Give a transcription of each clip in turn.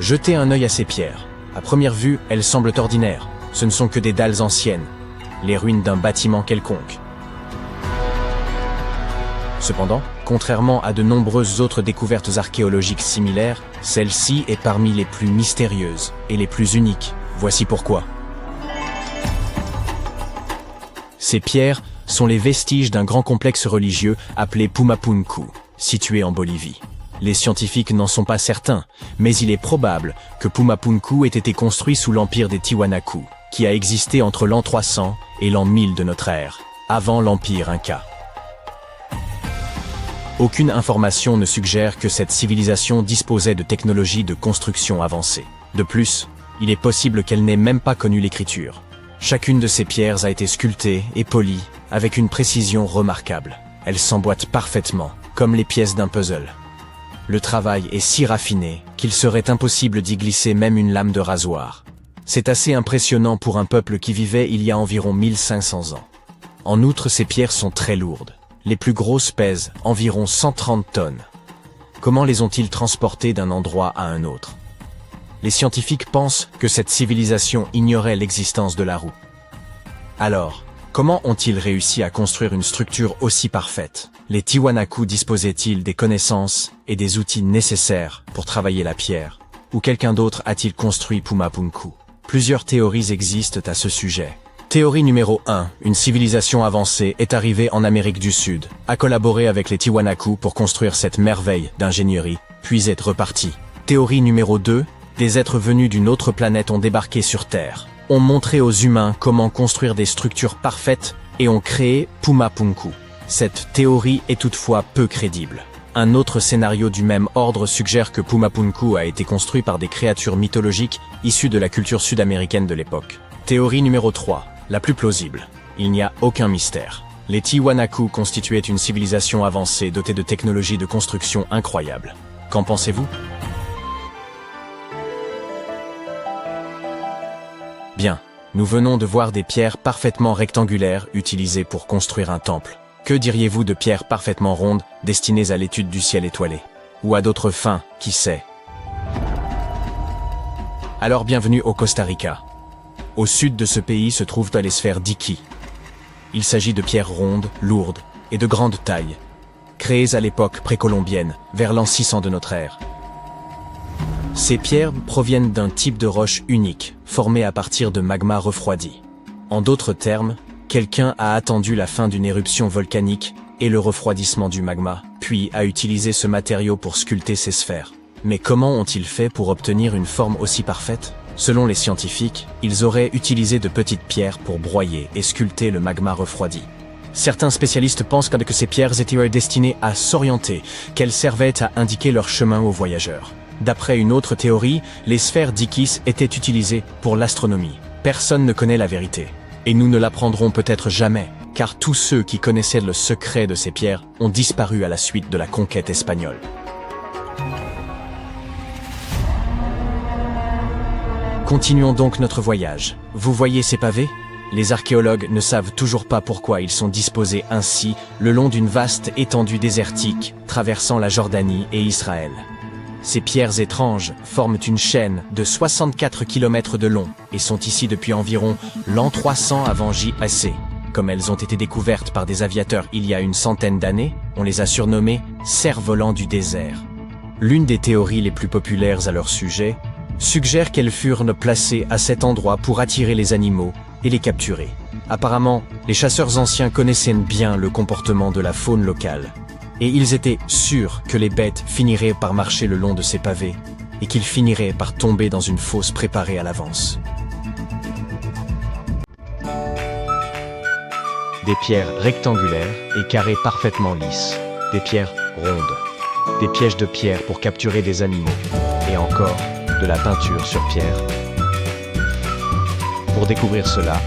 Jetez un œil à ces pierres. À première vue, elles semblent ordinaires. Ce ne sont que des dalles anciennes, les ruines d'un bâtiment quelconque. Cependant, contrairement à de nombreuses autres découvertes archéologiques similaires, celle-ci est parmi les plus mystérieuses et les plus uniques. Voici pourquoi. Ces pierres sont les vestiges d'un grand complexe religieux appelé Pumapunku, situé en Bolivie. Les scientifiques n'en sont pas certains, mais il est probable que Pumapunku ait été construit sous l'empire des Tiwanaku, qui a existé entre l'an 300 et l'an 1000 de notre ère, avant l'empire Inca. Aucune information ne suggère que cette civilisation disposait de technologies de construction avancées. De plus, il est possible qu'elle n'ait même pas connu l'écriture. Chacune de ces pierres a été sculptée et polie avec une précision remarquable. Elles s'emboîtent parfaitement, comme les pièces d'un puzzle. Le travail est si raffiné qu'il serait impossible d'y glisser même une lame de rasoir. C'est assez impressionnant pour un peuple qui vivait il y a environ 1500 ans. En outre, ces pierres sont très lourdes. Les plus grosses pèsent environ 130 tonnes. Comment les ont-ils transportées d'un endroit à un autre? Les scientifiques pensent que cette civilisation ignorait l'existence de la roue. Alors, comment ont-ils réussi à construire une structure aussi parfaite? Les Tiwanaku disposaient-ils des connaissances et des outils nécessaires pour travailler la pierre? Ou quelqu'un d'autre a-t-il construit Pumapunku? Plusieurs théories existent à ce sujet. Théorie numéro 1. Une civilisation avancée est arrivée en Amérique du Sud, a collaboré avec les Tiwanaku pour construire cette merveille d'ingénierie, puis est repartie. Théorie numéro 2. Des êtres venus d'une autre planète ont débarqué sur Terre, ont montré aux humains comment construire des structures parfaites et ont créé Pumapunku. Cette théorie est toutefois peu crédible. Un autre scénario du même ordre suggère que Pumapunku a été construit par des créatures mythologiques issues de la culture sud-américaine de l'époque. Théorie numéro 3. La plus plausible. Il n'y a aucun mystère. Les Tiwanaku constituaient une civilisation avancée dotée de technologies de construction incroyables. Qu'en pensez-vous? Bien, nous venons de voir des pierres parfaitement rectangulaires utilisées pour construire un temple. Que diriez-vous de pierres parfaitement rondes destinées à l'étude du ciel étoilé? Ou à d'autres fins, qui sait? Alors bienvenue au Costa Rica. Au sud de ce pays se trouvent les sphères d'Iki. Il s'agit de pierres rondes, lourdes et de grande taille, créées à l'époque précolombienne, vers l'an 600 de notre ère. Ces pierres proviennent d'un type de roche unique, formé à partir de magma refroidi. En d'autres termes, quelqu'un a attendu la fin d'une éruption volcanique et le refroidissement du magma, puis a utilisé ce matériau pour sculpter ces sphères. Mais comment ont-ils fait pour obtenir une forme aussi parfaite? Selon les scientifiques, ils auraient utilisé de petites pierres pour broyer et sculpter le magma refroidi. Certains spécialistes pensent que ces pierres étaient destinées à s'orienter, qu'elles servaient à indiquer leur chemin aux voyageurs. D'après une autre théorie, les sphères d'Ikis étaient utilisées pour l'astronomie. Personne ne connaît la vérité. Et nous ne l'apprendrons peut-être jamais, car tous ceux qui connaissaient le secret de ces pierres ont disparu à la suite de la conquête espagnole. Continuons donc notre voyage. Vous voyez ces pavés? Les archéologues ne savent toujours pas pourquoi ils sont disposés ainsi le long d'une vaste étendue désertique traversant la Jordanie et Israël. Ces pierres étranges forment une chaîne de 64 km de long et sont ici depuis environ l'an 300 avant JAC. Comme elles ont été découvertes par des aviateurs il y a une centaine d'années, on les a surnommées « cerfs-volants du désert ». L'une des théories les plus populaires à leur sujet suggère qu'elles furent placées à cet endroit pour attirer les animaux et les capturer. Apparemment, les chasseurs anciens connaissaient bien le comportement de la faune locale, et ils étaient sûrs que les bêtes finiraient par marcher le long de ces pavés, et qu'ils finiraient par tomber dans une fosse préparée à l'avance. Des pierres rectangulaires et carrées parfaitement lisses, des pierres rondes, des pièges de pierre pour capturer des animaux, et encore de la peinture sur pierre. Pour découvrir cela,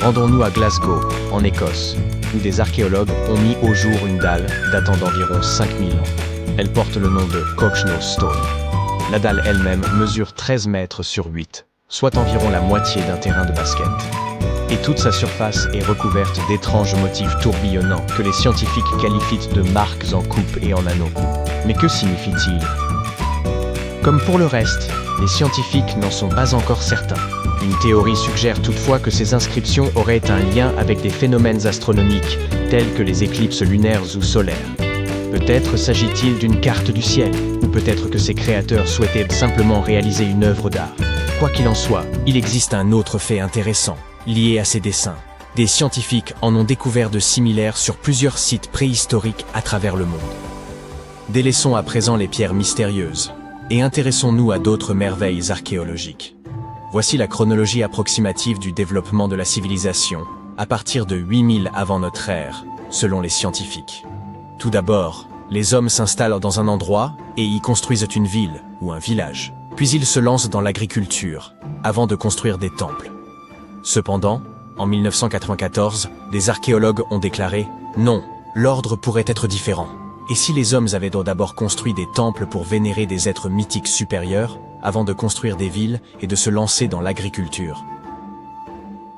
rendons-nous à Glasgow, en Écosse, où des archéologues ont mis au jour une dalle datant d'environ 5000 ans. Elle porte le nom de Cochno Stone. La dalle elle-même mesure 13 mètres sur 8, soit environ la moitié d'un terrain de basket. Et toute sa surface est recouverte d'étranges motifs tourbillonnants que les scientifiques qualifient de marques en coupe et en anneaux. Mais que signifie-t-il? Comme pour le reste, Les scientifiques n'en sont pas encore certains. Une théorie suggère toutefois que ces inscriptions auraient un lien avec des phénomènes astronomiques, tels que les éclipses lunaires ou solaires. Peut-être s'agit-il d'une carte du ciel, ou peut-être que ses créateurs souhaitaient simplement réaliser une œuvre d'art. Quoi qu'il en soit, il existe un autre fait intéressant, lié à ces dessins. Des scientifiques en ont découvert de similaires sur plusieurs sites préhistoriques à travers le monde. Délaissons à présent les pierres mystérieuses, et intéressons-nous à d'autres merveilles archéologiques. Voici la chronologie approximative du développement de la civilisation, à partir de 8000 avant notre ère, selon les scientifiques. Tout d'abord, les hommes s'installent dans un endroit et y construisent une ville ou un village. Puis ils se lancent dans l'agriculture, avant de construire des temples. Cependant, en 1994, des archéologues ont déclaré « Non, l'ordre pourrait être différent. Et si les hommes avaient d'abord construit des temples pour vénérer des êtres mythiques supérieurs, avant de construire des villes et de se lancer dans l'agriculture ?»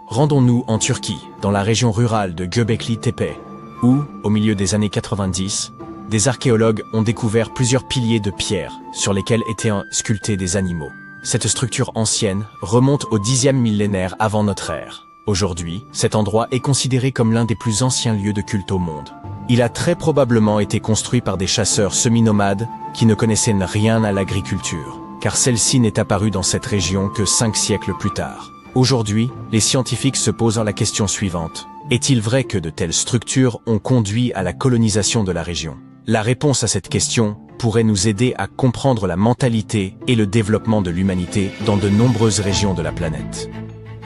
Rendons-nous en Turquie, dans la région rurale de Göbekli Tepe, où, au milieu des années 90, des archéologues ont découvert plusieurs piliers de pierre sur lesquels étaient sculptés des animaux. Cette structure ancienne remonte au 10e millénaire avant notre ère. Aujourd'hui, cet endroit est considéré comme l'un des plus anciens lieux de culte au monde. Il a très probablement été construit par des chasseurs semi-nomades qui ne connaissaient rien à l'agriculture, car celle-ci n'est apparue dans cette région que 5 siècles plus tard. Aujourd'hui, les scientifiques se posent la question suivante. Est-il vrai que de telles structures ont conduit à la colonisation de la région ? La réponse à cette question pourrait nous aider à comprendre la mentalité et le développement de l'humanité dans de nombreuses régions de la planète.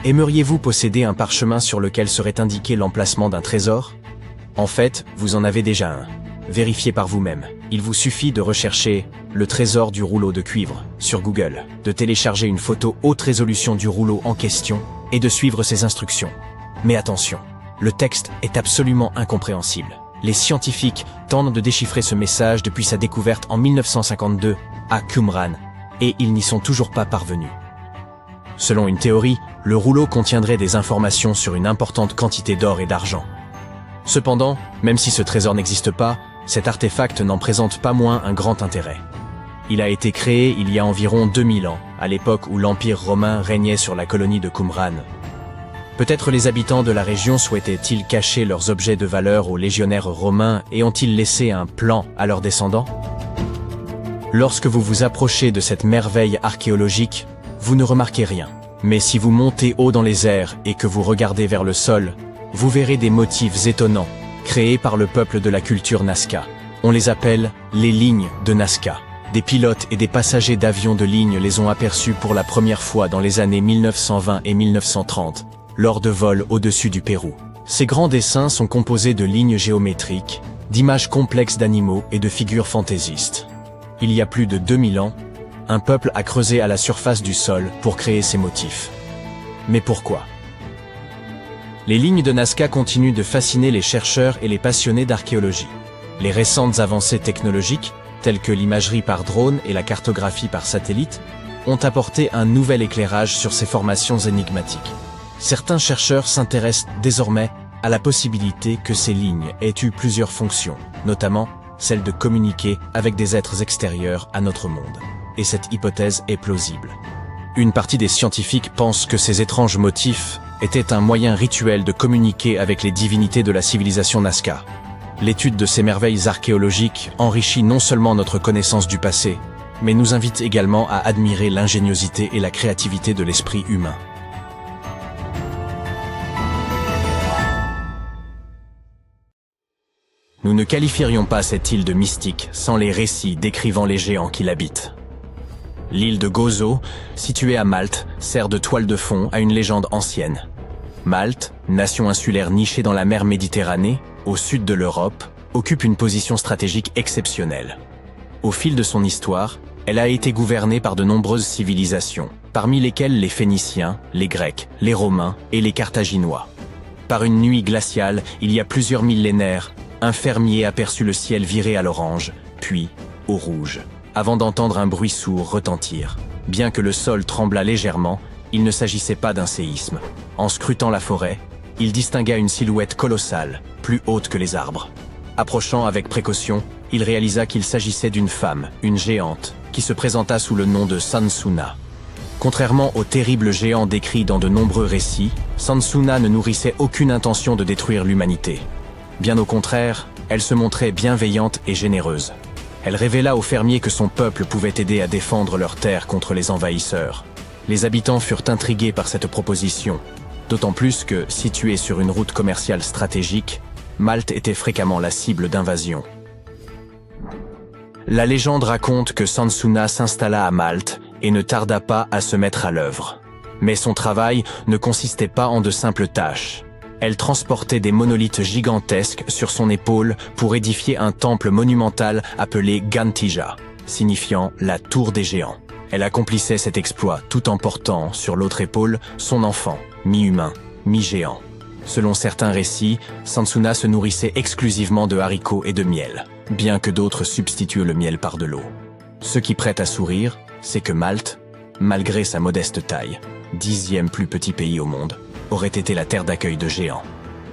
Aimeriez-vous posséder un parchemin sur lequel serait indiqué l'emplacement d'un trésor ? En fait, vous en avez déjà un. Vérifiez par vous-même. Il vous suffit de rechercher « le trésor du rouleau de cuivre » sur Google, de télécharger une photo haute résolution du rouleau en question et de suivre ses instructions. Mais attention, le texte est absolument incompréhensible. Les scientifiques tentent de déchiffrer ce message depuis sa découverte en 1952 à Qumran, et ils n'y sont toujours pas parvenus. Selon une théorie, le rouleau contiendrait des informations sur une importante quantité d'or et d'argent. Cependant, même si ce trésor n'existe pas, cet artefact n'en présente pas moins un grand intérêt. Il a été créé il y a environ 2000 ans, à l'époque où l'Empire romain régnait sur la colonie de Qumran. Peut-être les habitants de la région souhaitaient-ils cacher leurs objets de valeur aux légionnaires romains et ont-ils laissé un plan à leurs descendants ? Lorsque vous vous approchez de cette merveille archéologique, vous ne remarquez rien. Mais si vous montez haut dans les airs et que vous regardez vers le sol, vous verrez des motifs étonnants, créés par le peuple de la culture Nazca. On les appelle les lignes de Nazca. Des pilotes et des passagers d'avions de ligne les ont aperçus pour la première fois dans les années 1920 et 1930. Lors de vols au-dessus du Pérou. Ces grands dessins sont composés de lignes géométriques, d'images complexes d'animaux et de figures fantaisistes. Il y a plus de 2000 ans, un peuple a creusé à la surface du sol pour créer ces motifs. Mais pourquoi ? Les lignes de Nazca continuent de fasciner les chercheurs et les passionnés d'archéologie. Les récentes avancées technologiques, telles que l'imagerie par drone et la cartographie par satellite, ont apporté un nouvel éclairage sur ces formations énigmatiques. Certains chercheurs s'intéressent désormais à la possibilité que ces lignes aient eu plusieurs fonctions, notamment celle de communiquer avec des êtres extérieurs à notre monde. Et cette hypothèse est plausible. Une partie des scientifiques pense que ces étranges motifs étaient un moyen rituel de communiquer avec les divinités de la civilisation Nazca. L'étude de ces merveilles archéologiques enrichit non seulement notre connaissance du passé, mais nous invite également à admirer l'ingéniosité et la créativité de l'esprit humain. Nous ne qualifierions pas cette île de mystique sans les récits décrivant les géants qui l'habitent. L'île de Gozo, située à Malte, sert de toile de fond à une légende ancienne. Malte, nation insulaire nichée dans la mer Méditerranée, au sud de l'Europe, occupe une position stratégique exceptionnelle. Au fil de son histoire, elle a été gouvernée par de nombreuses civilisations, parmi lesquelles les Phéniciens, les Grecs, les Romains et les Carthaginois. Par une nuit glaciale, il y a plusieurs millénaires, un fermier aperçut le ciel virer à l'orange, puis au rouge, avant d'entendre un bruit sourd retentir. Bien que le sol tremblât légèrement, il ne s'agissait pas d'un séisme. En scrutant la forêt, il distingua une silhouette colossale, plus haute que les arbres. Approchant avec précaution, il réalisa qu'il s'agissait d'une femme, une géante, qui se présenta sous le nom de Sansuna. Contrairement aux terribles géants décrits dans de nombreux récits, Sansuna ne nourrissait aucune intention de détruire l'humanité. Bien au contraire, elle se montrait bienveillante et généreuse. Elle révéla aux fermiers que son peuple pouvait aider à défendre leurs terres contre les envahisseurs. Les habitants furent intrigués par cette proposition, d'autant plus que, située sur une route commerciale stratégique, Malte était fréquemment la cible d'invasions. La légende raconte que Sansuna s'installa à Malte et ne tarda pas à se mettre à l'œuvre. Mais son travail ne consistait pas en de simples tâches. Elle transportait des monolithes gigantesques sur son épaule pour édifier un temple monumental appelé Gantija, signifiant la tour des géants. Elle accomplissait cet exploit tout en portant, sur l'autre épaule, son enfant, mi-humain, mi-géant. Selon certains récits, Sansuna se nourrissait exclusivement de haricots et de miel, bien que d'autres substituent le miel par de l'eau. Ce qui prête à sourire, c'est que Malte, malgré sa modeste taille, 10e plus petit pays au monde, aurait été la terre d'accueil de géants.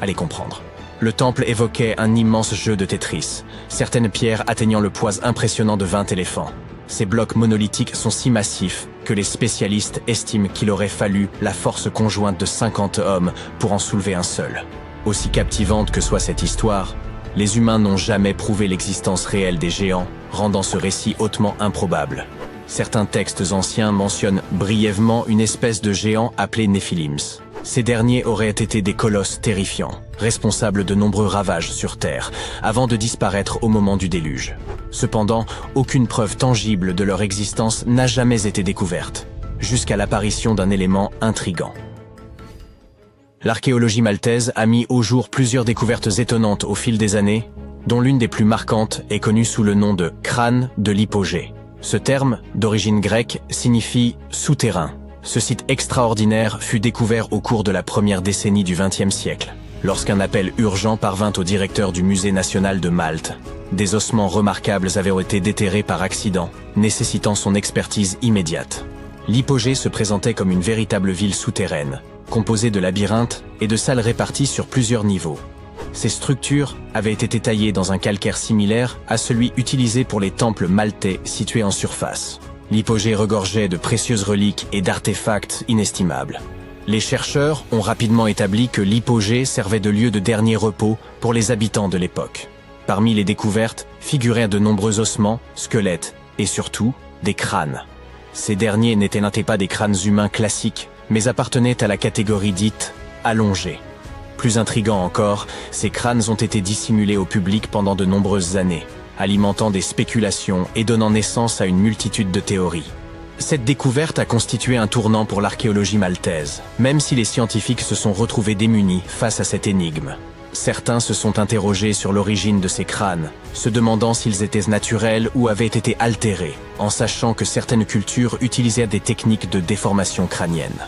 Allez comprendre. Le temple évoquait un immense jeu de Tetris, certaines pierres atteignant le poids impressionnant de 20 éléphants. Ces blocs monolithiques sont si massifs que les spécialistes estiment qu'il aurait fallu la force conjointe de 50 hommes pour en soulever un seul. Aussi captivante que soit cette histoire, les humains n'ont jamais prouvé l'existence réelle des géants, rendant ce récit hautement improbable. Certains textes anciens mentionnent brièvement une espèce de géant appelé Nephilims. Ces derniers auraient été des colosses terrifiants, responsables de nombreux ravages sur Terre, avant de disparaître au moment du déluge. Cependant, aucune preuve tangible de leur existence n'a jamais été découverte, jusqu'à l'apparition d'un élément intrigant. L'archéologie maltaise a mis au jour plusieurs découvertes étonnantes au fil des années, dont l'une des plus marquantes est connue sous le nom de crâne de l'hypogée. Ce terme, d'origine grecque, signifie « souterrain ». Ce site extraordinaire fut découvert au cours de la première décennie du XXe siècle, lorsqu'un appel urgent parvint au directeur du Musée national de Malte. Des ossements remarquables avaient été déterrés par accident, nécessitant son expertise immédiate. L'hypogée se présentait comme une véritable ville souterraine, composée de labyrinthes et de salles réparties sur plusieurs niveaux. Ces structures avaient été taillées dans un calcaire similaire à celui utilisé pour les temples maltais situés en surface. L'hypogée regorgeait de précieuses reliques et d'artefacts inestimables. Les chercheurs ont rapidement établi que l'hypogée servait de lieu de dernier repos pour les habitants de l'époque. Parmi les découvertes figuraient de nombreux ossements, squelettes et surtout des crânes. Ces derniers n'étaient pas des crânes humains classiques, mais appartenaient à la catégorie dite allongée. Plus intriguant encore, ces crânes ont été dissimulés au public pendant de nombreuses années, alimentant des spéculations et donnant naissance à une multitude de théories. Cette découverte a constitué un tournant pour l'archéologie maltaise, même si les scientifiques se sont retrouvés démunis face à cette énigme. Certains se sont interrogés sur l'origine de ces crânes, se demandant s'ils étaient naturels ou avaient été altérés, en sachant que certaines cultures utilisaient des techniques de déformation crânienne.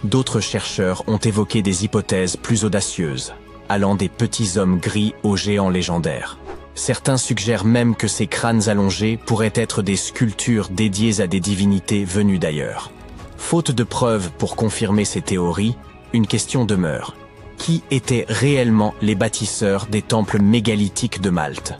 D'autres chercheurs ont évoqué des hypothèses plus audacieuses, allant des petits hommes gris aux géants légendaires. Certains suggèrent même que ces crânes allongés pourraient être des sculptures dédiées à des divinités venues d'ailleurs. Faute de preuves pour confirmer ces théories, une question demeure. Qui étaient réellement les bâtisseurs des temples mégalithiques de Malte?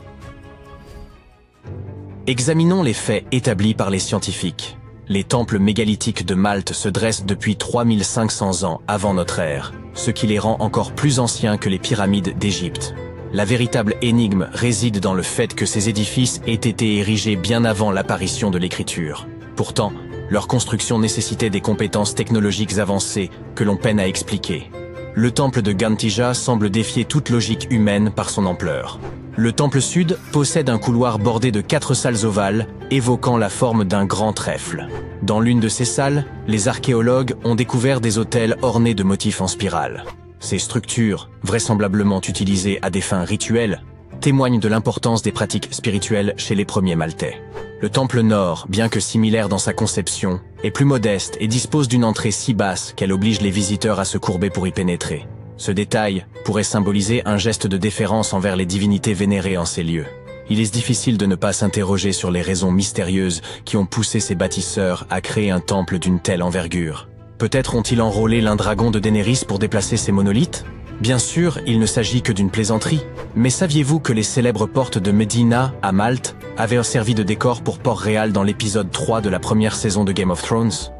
Examinons les faits établis par les scientifiques. Les temples mégalithiques de Malte se dressent depuis 3500 ans avant notre ère, ce qui les rend encore plus anciens que les pyramides d'Égypte. La véritable énigme réside dans le fait que ces édifices aient été érigés bien avant l'apparition de l'écriture. Pourtant, leur construction nécessitait des compétences technologiques avancées que l'on peine à expliquer. Le temple de Gantija semble défier toute logique humaine par son ampleur. Le temple sud possède un couloir bordé de 4 salles ovales, évoquant la forme d'un grand trèfle. Dans l'une de ces salles, les archéologues ont découvert des autels ornés de motifs en spirale. Ces structures, vraisemblablement utilisées à des fins rituelles, témoignent de l'importance des pratiques spirituelles chez les premiers Maltais. Le temple nord, bien que similaire dans sa conception, est plus modeste et dispose d'une entrée si basse qu'elle oblige les visiteurs à se courber pour y pénétrer. Ce détail pourrait symboliser un geste de déférence envers les divinités vénérées en ces lieux. Il est difficile de ne pas s'interroger sur les raisons mystérieuses qui ont poussé ces bâtisseurs à créer un temple d'une telle envergure. Peut-être ont-ils enrôlé l'un dragon de Daenerys pour déplacer ces monolithes? Bien sûr, il ne s'agit que d'une plaisanterie, mais saviez-vous que les célèbres portes de Medina, à Malte, avaient servi de décor pour Port-Réal dans l'épisode 3 de la première saison de Game of Thrones?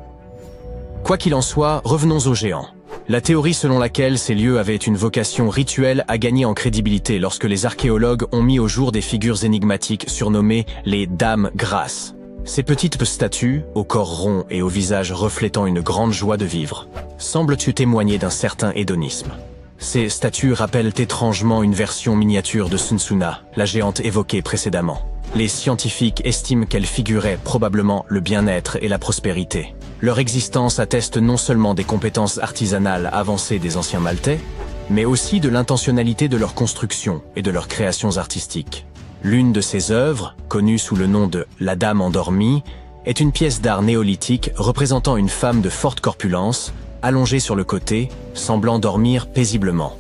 Quoi qu'il en soit, revenons aux géants. La théorie selon laquelle ces lieux avaient une vocation rituelle a gagné en crédibilité lorsque les archéologues ont mis au jour des figures énigmatiques surnommées les Dames Grasses. Ces petites statues, au corps rond et au visage reflétant une grande joie de vivre, semblent-tu témoigner d'un certain hédonisme. Ces statues rappellent étrangement une version miniature de Sun Tzu, la géante évoquée précédemment. Les scientifiques estiment qu'elles figuraient probablement le bien-être et la prospérité. Leur existence atteste non seulement des compétences artisanales avancées des anciens Maltais, mais aussi de l'intentionnalité de leur construction et de leurs créations artistiques. L'une de ces œuvres, connue sous le nom de « La Dame endormie », est une pièce d'art néolithique représentant une femme de forte corpulence, allongée sur le côté, semblant dormir paisiblement.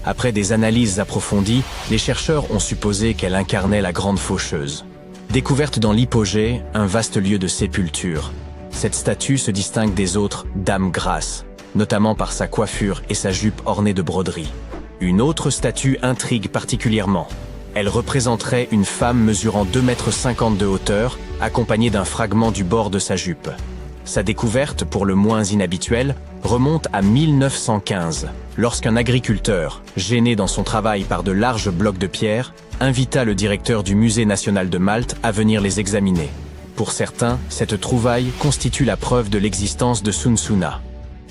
Après des analyses approfondies, les chercheurs ont supposé qu'elle incarnait la grande faucheuse. Découverte dans l'hypogée, un vaste lieu de sépulture, cette statue se distingue des autres Dames Grasses, notamment par sa coiffure et sa jupe ornée de broderies. Une autre statue intrigue particulièrement. Elle représenterait une femme mesurant 2,50 m de hauteur, accompagnée d'un fragment du bord de sa jupe. Sa découverte, pour le moins inhabituelle, remonte à 1915, lorsqu'un agriculteur, gêné dans son travail par de larges blocs de pierre, invita le directeur du Musée national de Malte à venir les examiner. Pour certains, cette trouvaille constitue la preuve de l'existence de Sun Tzu,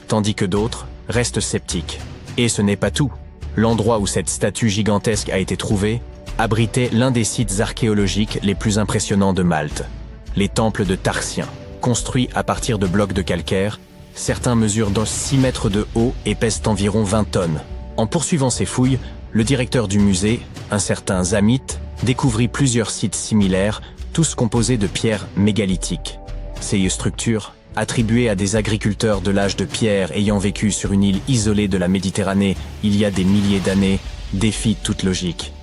tandis que d'autres restent sceptiques. Et ce n'est pas tout. L'endroit où cette statue gigantesque a été trouvée abritait l'un des sites archéologiques les plus impressionnants de Malte, les temples de Tarsien. Construits à partir de blocs de calcaire, certains mesurent dans 6 mètres de haut et pèsent environ 20 tonnes. En poursuivant ces fouilles, le directeur du musée, un certain Zamit, découvrit plusieurs sites similaires, tous composés de pierres mégalithiques. Ces structures, attribuées à des agriculteurs de l'âge de pierre ayant vécu sur une île isolée de la Méditerranée il y a des milliers d'années, défient toute logique.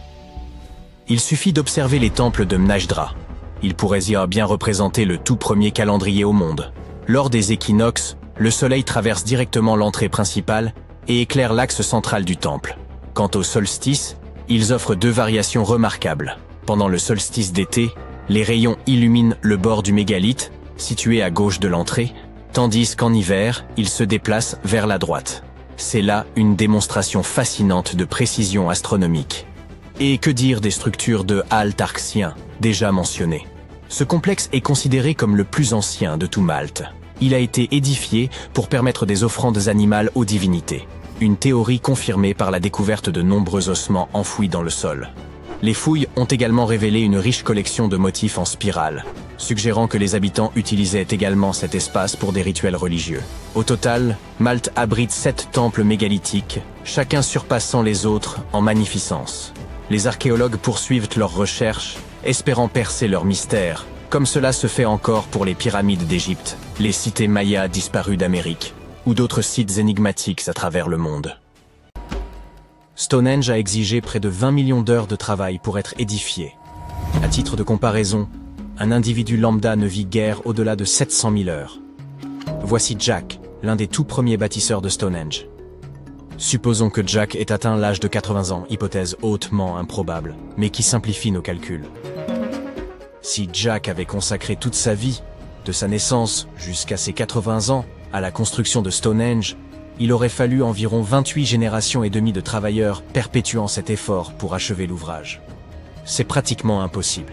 Il suffit d'observer les temples de Mnajdra. Il pourrait y bien représenter le tout premier calendrier au monde. Lors des équinoxes, le soleil traverse directement l'entrée principale et éclaire l'axe central du temple. Quant aux solstices, ils offrent deux variations remarquables. Pendant le solstice d'été, les rayons illuminent le bord du mégalithe, situé à gauche de l'entrée, tandis qu'en hiver, ils se déplacent vers la droite. C'est là une démonstration fascinante de précision astronomique. Et que dire des structures de halles tarxiens, déjà mentionnées? Ce complexe est considéré comme le plus ancien de tout Malte. Il a été édifié pour permettre des offrandes animales aux divinités. Une théorie confirmée par la découverte de nombreux ossements enfouis dans le sol. Les fouilles ont également révélé une riche collection de motifs en spirale, suggérant que les habitants utilisaient également cet espace pour des rituels religieux. Au total, Malte abrite 7 temples mégalithiques, chacun surpassant les autres en magnificence. Les archéologues poursuivent leurs recherches, espérant percer leur mystère, comme cela se fait encore pour les pyramides d'Égypte, les cités mayas disparues d'Amérique, ou d'autres sites énigmatiques à travers le monde. Stonehenge a exigé près de 20 millions d'heures de travail pour être édifié. À titre de comparaison, un individu lambda ne vit guère au-delà de 700 000 heures. Voici Jack, l'un des tout premiers bâtisseurs de Stonehenge. Supposons que Jack ait atteint l'âge de 80 ans, hypothèse hautement improbable, mais qui simplifie nos calculs. Si Jack avait consacré toute sa vie, de sa naissance jusqu'à ses 80 ans, à la construction de Stonehenge, il aurait fallu environ 28 générations et demie de travailleurs perpétuant cet effort pour achever l'ouvrage. C'est pratiquement impossible.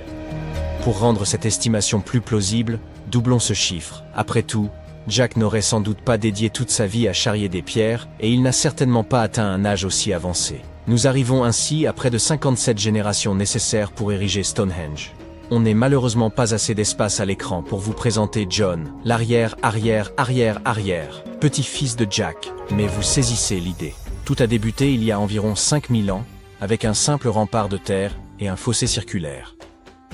Pour rendre cette estimation plus plausible, doublons ce chiffre. Après tout, Jack n'aurait sans doute pas dédié toute sa vie à charrier des pierres et il n'a certainement pas atteint un âge aussi avancé. Nous arrivons ainsi à près de 57 générations nécessaires pour ériger Stonehenge. On n'est malheureusement pas assez d'espace à l'écran pour vous présenter John, l'arrière-arrière-arrière-arrière, petit-fils de Jack, mais vous saisissez l'idée. Tout a débuté il y a environ 5000 ans, avec un simple rempart de terre et un fossé circulaire.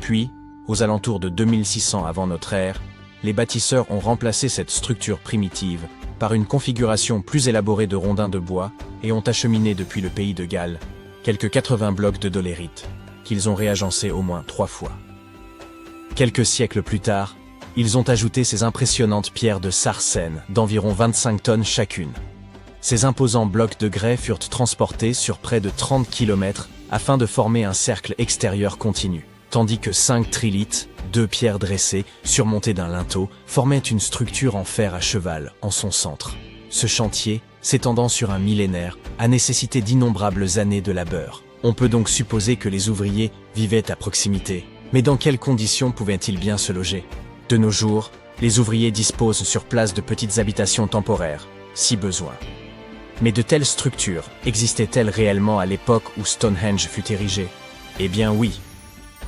Puis, aux alentours de 2600 avant notre ère, les bâtisseurs ont remplacé cette structure primitive par une configuration plus élaborée de rondins de bois et ont acheminé depuis le pays de Galles quelques 80 blocs de dolérite, qu'ils ont réagencés au moins 3 fois. Quelques siècles plus tard, ils ont ajouté ces impressionnantes pierres de sarcène d'environ 25 tonnes chacune. Ces imposants blocs de grès furent transportés sur près de 30 km afin de former un cercle extérieur continu, tandis que 5 trilithes, 2 pierres dressées, surmontées d'un linteau, formaient une structure en fer à cheval en son centre. Ce chantier, s'étendant sur un millénaire, a nécessité d'innombrables années de labeur. On peut donc supposer que les ouvriers vivaient à proximité. Mais dans quelles conditions pouvaient-ils bien se loger? De nos jours, les ouvriers disposent sur place de petites habitations temporaires, si besoin. Mais de telles structures existaient-elles réellement à l'époque où Stonehenge fut érigé? Eh bien oui.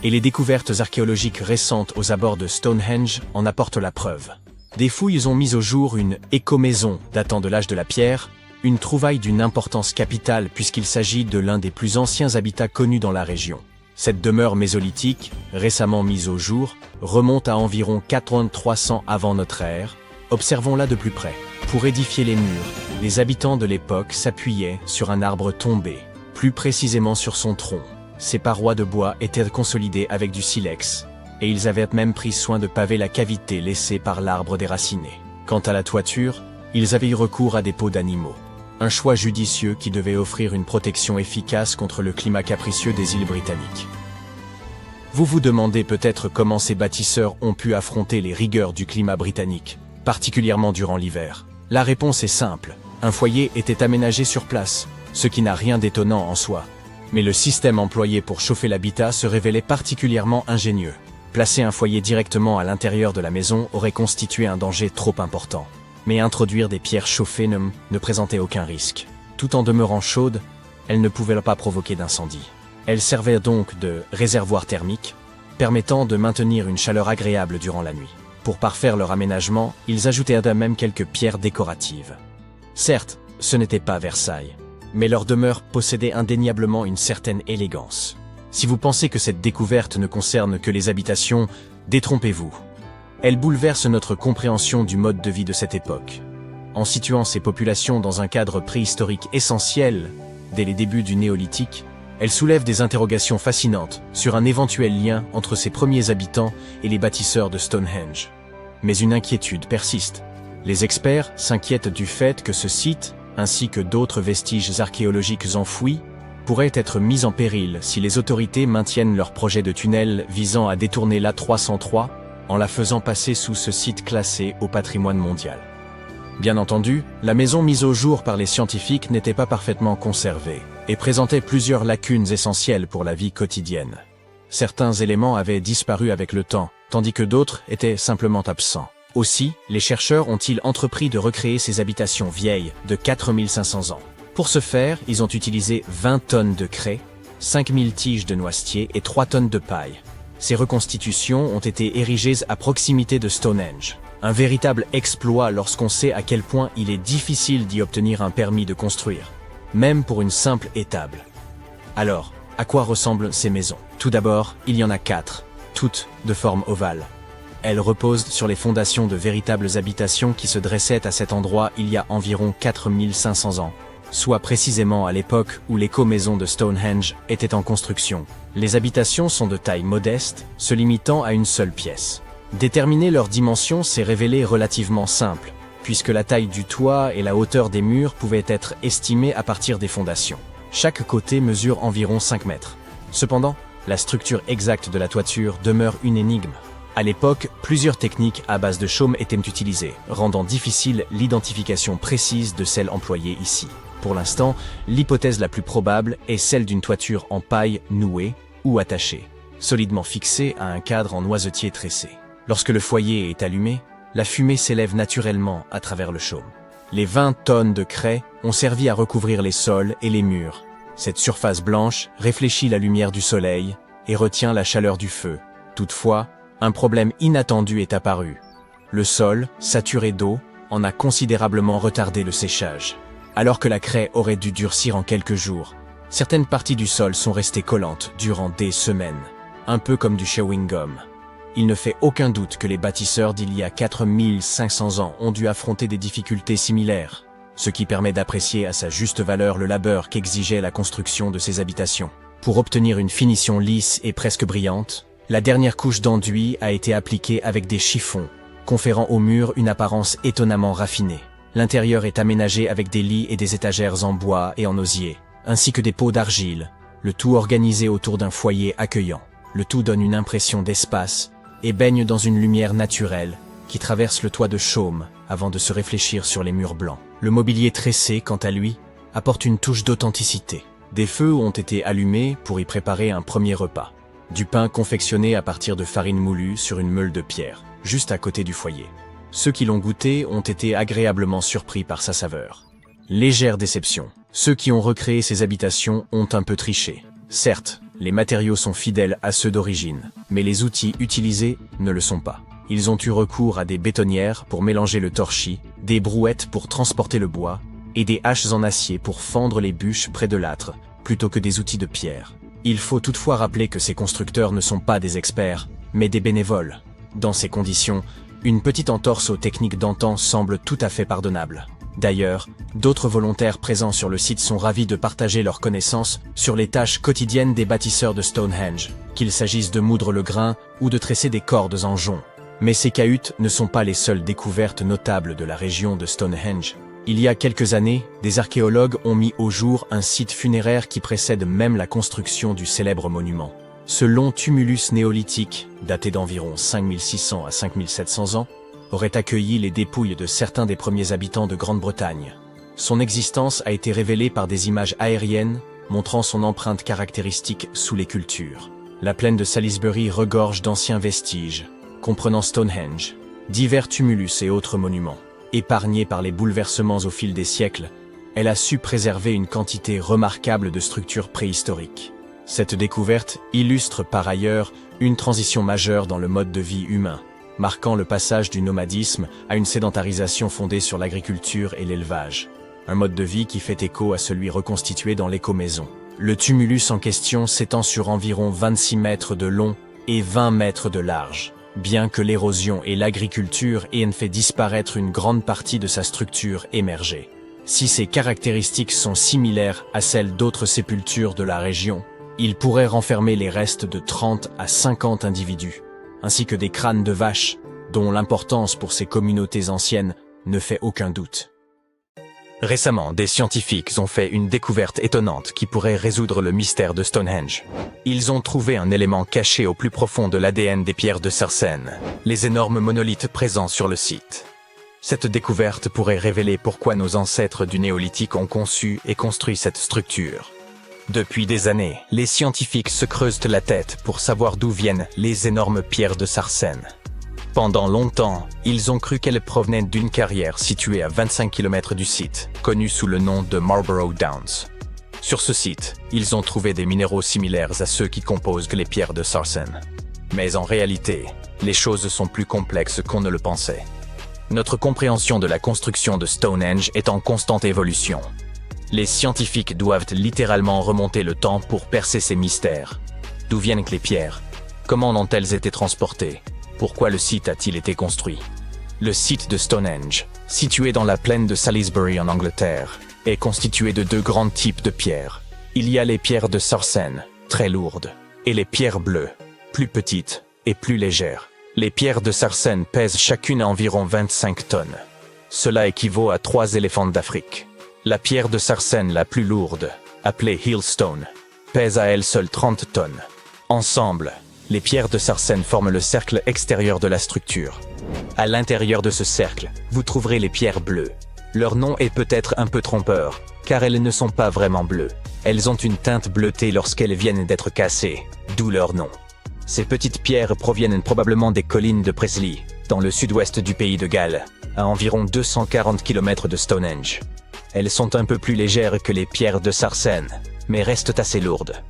Et les découvertes archéologiques récentes aux abords de Stonehenge en apportent la preuve. Des fouilles ont mis au jour une écomaison datant de l'âge de la pierre, une trouvaille d'une importance capitale puisqu'il s'agit de l'un des plus anciens habitats connus dans la région. Cette demeure mésolithique, récemment mise au jour, remonte à environ 4300 avant notre ère. Observons-la de plus près. Pour édifier les murs, les habitants de l'époque s'appuyaient sur un arbre tombé, plus précisément sur son tronc. Ces parois de bois étaient consolidées avec du silex, et ils avaient même pris soin de paver la cavité laissée par l'arbre déraciné. Quant à la toiture, ils avaient eu recours à des peaux d'animaux. Un choix judicieux qui devait offrir une protection efficace contre le climat capricieux des îles britanniques. Vous vous demandez peut-être comment ces bâtisseurs ont pu affronter les rigueurs du climat britannique, particulièrement durant l'hiver. La réponse est simple, un foyer était aménagé sur place, ce qui n'a rien d'étonnant en soi. Mais le système employé pour chauffer l'habitat se révélait particulièrement ingénieux. Placer un foyer directement à l'intérieur de la maison aurait constitué un danger trop important. Mais introduire des pierres chauffées ne présentait aucun risque. Tout en demeurant chaudes, elles ne pouvaient pas provoquer d'incendie. Elles servaient donc de réservoir thermique, permettant de maintenir une chaleur agréable durant la nuit. Pour parfaire leur aménagement, ils ajoutaient à même quelques pierres décoratives. Certes, ce n'était pas Versailles, mais leur demeure possédait indéniablement une certaine élégance. Si vous pensez que cette découverte ne concerne que les habitations, détrompez-vous. Elle bouleverse notre compréhension du mode de vie de cette époque. En situant ces populations dans un cadre préhistorique essentiel, dès les débuts du néolithique, elle soulève des interrogations fascinantes sur un éventuel lien entre ces premiers habitants et les bâtisseurs de Stonehenge. Mais une inquiétude persiste. Les experts s'inquiètent du fait que ce site, ainsi que d'autres vestiges archéologiques enfouis, pourraient être mis en péril si les autorités maintiennent leur projet de tunnel visant à détourner l'A303 en la faisant passer sous ce site classé au patrimoine mondial. Bien entendu, la maison mise au jour par les scientifiques n'était pas parfaitement conservée et présentait plusieurs lacunes essentielles pour la vie quotidienne. Certains éléments avaient disparu avec le temps, tandis que d'autres étaient simplement absents. Aussi, les chercheurs ont-ils entrepris de recréer ces habitations vieilles de 4500 ans. Pour ce faire, ils ont utilisé 20 tonnes de craie, 5000 tiges de noisetier et 3 tonnes de paille. Ces reconstitutions ont été érigées à proximité de Stonehenge. Un véritable exploit lorsqu'on sait à quel point il est difficile d'y obtenir un permis de construire, même pour une simple étable. Alors, à quoi ressemblent ces maisons? Tout d'abord, il y en a 4, toutes de forme ovale. Elles reposent sur les fondations de véritables habitations qui se dressaient à cet endroit il y a environ 4500 ans, soit précisément à l'époque où l'éco-maison de Stonehenge était en construction. Les habitations sont de taille modeste, se limitant à une seule pièce. Déterminer leurs dimensions s'est révélé relativement simple, puisque la taille du toit et la hauteur des murs pouvaient être estimées à partir des fondations. Chaque côté mesure environ 5 mètres. Cependant, la structure exacte de la toiture demeure une énigme. À l'époque, plusieurs techniques à base de chaume étaient utilisées, rendant difficile l'identification précise de celle employée ici. Pour l'instant, l'hypothèse la plus probable est celle d'une toiture en paille nouée ou attachée, solidement fixée à un cadre en noisetier tressé. Lorsque le foyer est allumé, la fumée s'élève naturellement à travers le chaume. Les 20 tonnes de craie ont servi à recouvrir les sols et les murs. Cette surface blanche réfléchit la lumière du soleil et retient la chaleur du feu. Toutefois, un problème inattendu est apparu. Le sol, saturé d'eau, en a considérablement retardé le séchage. Alors que la craie aurait dû durcir en quelques jours, certaines parties du sol sont restées collantes durant des semaines, un peu comme du chewing-gum. Il ne fait aucun doute que les bâtisseurs d'il y a 4500 ans ont dû affronter des difficultés similaires, ce qui permet d'apprécier à sa juste valeur le labeur qu'exigeait la construction de ces habitations. Pour obtenir une finition lisse et presque brillante, la dernière couche d'enduit a été appliquée avec des chiffons, conférant au mur une apparence étonnamment raffinée. L'intérieur est aménagé avec des lits et des étagères en bois et en osier, ainsi que des pots d'argile, le tout organisé autour d'un foyer accueillant. Le tout donne une impression d'espace et baigne dans une lumière naturelle qui traverse le toit de chaume avant de se réfléchir sur les murs blancs. Le mobilier tressé, quant à lui, apporte une touche d'authenticité. Des feux ont été allumés pour y préparer un premier repas. Du pain confectionné à partir de farine moulue sur une meule de pierre, juste à côté du foyer. Ceux qui l'ont goûté ont été agréablement surpris par sa saveur. Légère déception. Ceux qui ont recréé ces habitations ont un peu triché. Certes, les matériaux sont fidèles à ceux d'origine, mais les outils utilisés ne le sont pas. Ils ont eu recours à des bétonnières pour mélanger le torchis, des brouettes pour transporter le bois, et des haches en acier pour fendre les bûches près de l'âtre, plutôt que des outils de pierre. Il faut toutefois rappeler que ces constructeurs ne sont pas des experts, mais des bénévoles. Dans ces conditions, une petite entorse aux techniques d'antan semble tout à fait pardonnable. D'ailleurs, d'autres volontaires présents sur le site sont ravis de partager leurs connaissances sur les tâches quotidiennes des bâtisseurs de Stonehenge, qu'il s'agisse de moudre le grain ou de tresser des cordes en jonc. Mais ces cahutes ne sont pas les seules découvertes notables de la région de Stonehenge. Il y a quelques années, des archéologues ont mis au jour un site funéraire qui précède même la construction du célèbre monument. Ce long tumulus néolithique, daté d'environ 5600 à 5700 ans, aurait accueilli les dépouilles de certains des premiers habitants de Grande-Bretagne. Son existence a été révélée par des images aériennes montrant son empreinte caractéristique sous les cultures. La plaine de Salisbury regorge d'anciens vestiges, comprenant Stonehenge, divers tumulus et autres monuments. Épargnée par les bouleversements au fil des siècles, elle a su préserver une quantité remarquable de structures préhistoriques. Cette découverte illustre par ailleurs une transition majeure dans le mode de vie humain, marquant le passage du nomadisme à une sédentarisation fondée sur l'agriculture et l'élevage. Un mode de vie qui fait écho à celui reconstitué dans l'écomaison. Le tumulus en question s'étend sur environ 26 mètres de long et 20 mètres de large. Bien que l'érosion et l'agriculture aient fait disparaître une grande partie de sa structure émergée. Si ces caractéristiques sont similaires à celles d'autres sépultures de la région, il pourrait renfermer les restes de 30 à 50 individus, ainsi que des crânes de vaches, dont l'importance pour ces communautés anciennes ne fait aucun doute. Récemment, des scientifiques ont fait une découverte étonnante qui pourrait résoudre le mystère de Stonehenge. Ils ont trouvé un élément caché au plus profond de l'ADN des pierres de Sarsen, les énormes monolithes présents sur le site. Cette découverte pourrait révéler pourquoi nos ancêtres du néolithique ont conçu et construit cette structure. Depuis des années, les scientifiques se creusent la tête pour savoir d'où viennent les énormes pierres de Sarsen. Pendant longtemps, ils ont cru qu'elles provenaient d'une carrière située à 25 km du site, connue sous le nom de Marlborough Downs. Sur ce site, ils ont trouvé des minéraux similaires à ceux qui composent les pierres de Sarsen. Mais en réalité, les choses sont plus complexes qu'on ne le pensait. Notre compréhension de la construction de Stonehenge est en constante évolution. Les scientifiques doivent littéralement remonter le temps pour percer ces mystères. D'où viennent les pierres? Comment ont-elles été transportées? Pourquoi le site a-t-il été construit? Le site de Stonehenge, situé dans la plaine de Salisbury en Angleterre, est constitué de deux grands types de pierres. Il y a les pierres de Sarsen, très lourdes, et les pierres bleues, plus petites et plus légères. Les pierres de Sarsen pèsent chacune environ 25 tonnes. Cela équivaut à 3 éléphants d'Afrique. La pierre de Sarsen la plus lourde, appelée Hillstone, pèse à elle seule 30 tonnes. Ensemble, les pierres de Sarsen forment le cercle extérieur de la structure. À l'intérieur de ce cercle, vous trouverez les pierres bleues. Leur nom est peut-être un peu trompeur, car elles ne sont pas vraiment bleues. Elles ont une teinte bleutée lorsqu'elles viennent d'être cassées, d'où leur nom. Ces petites pierres proviennent probablement des collines de Presley, dans le sud-ouest du pays de Galles, à environ 240 km de Stonehenge. Elles sont un peu plus légères que les pierres de Sarsen, mais restent assez lourdes.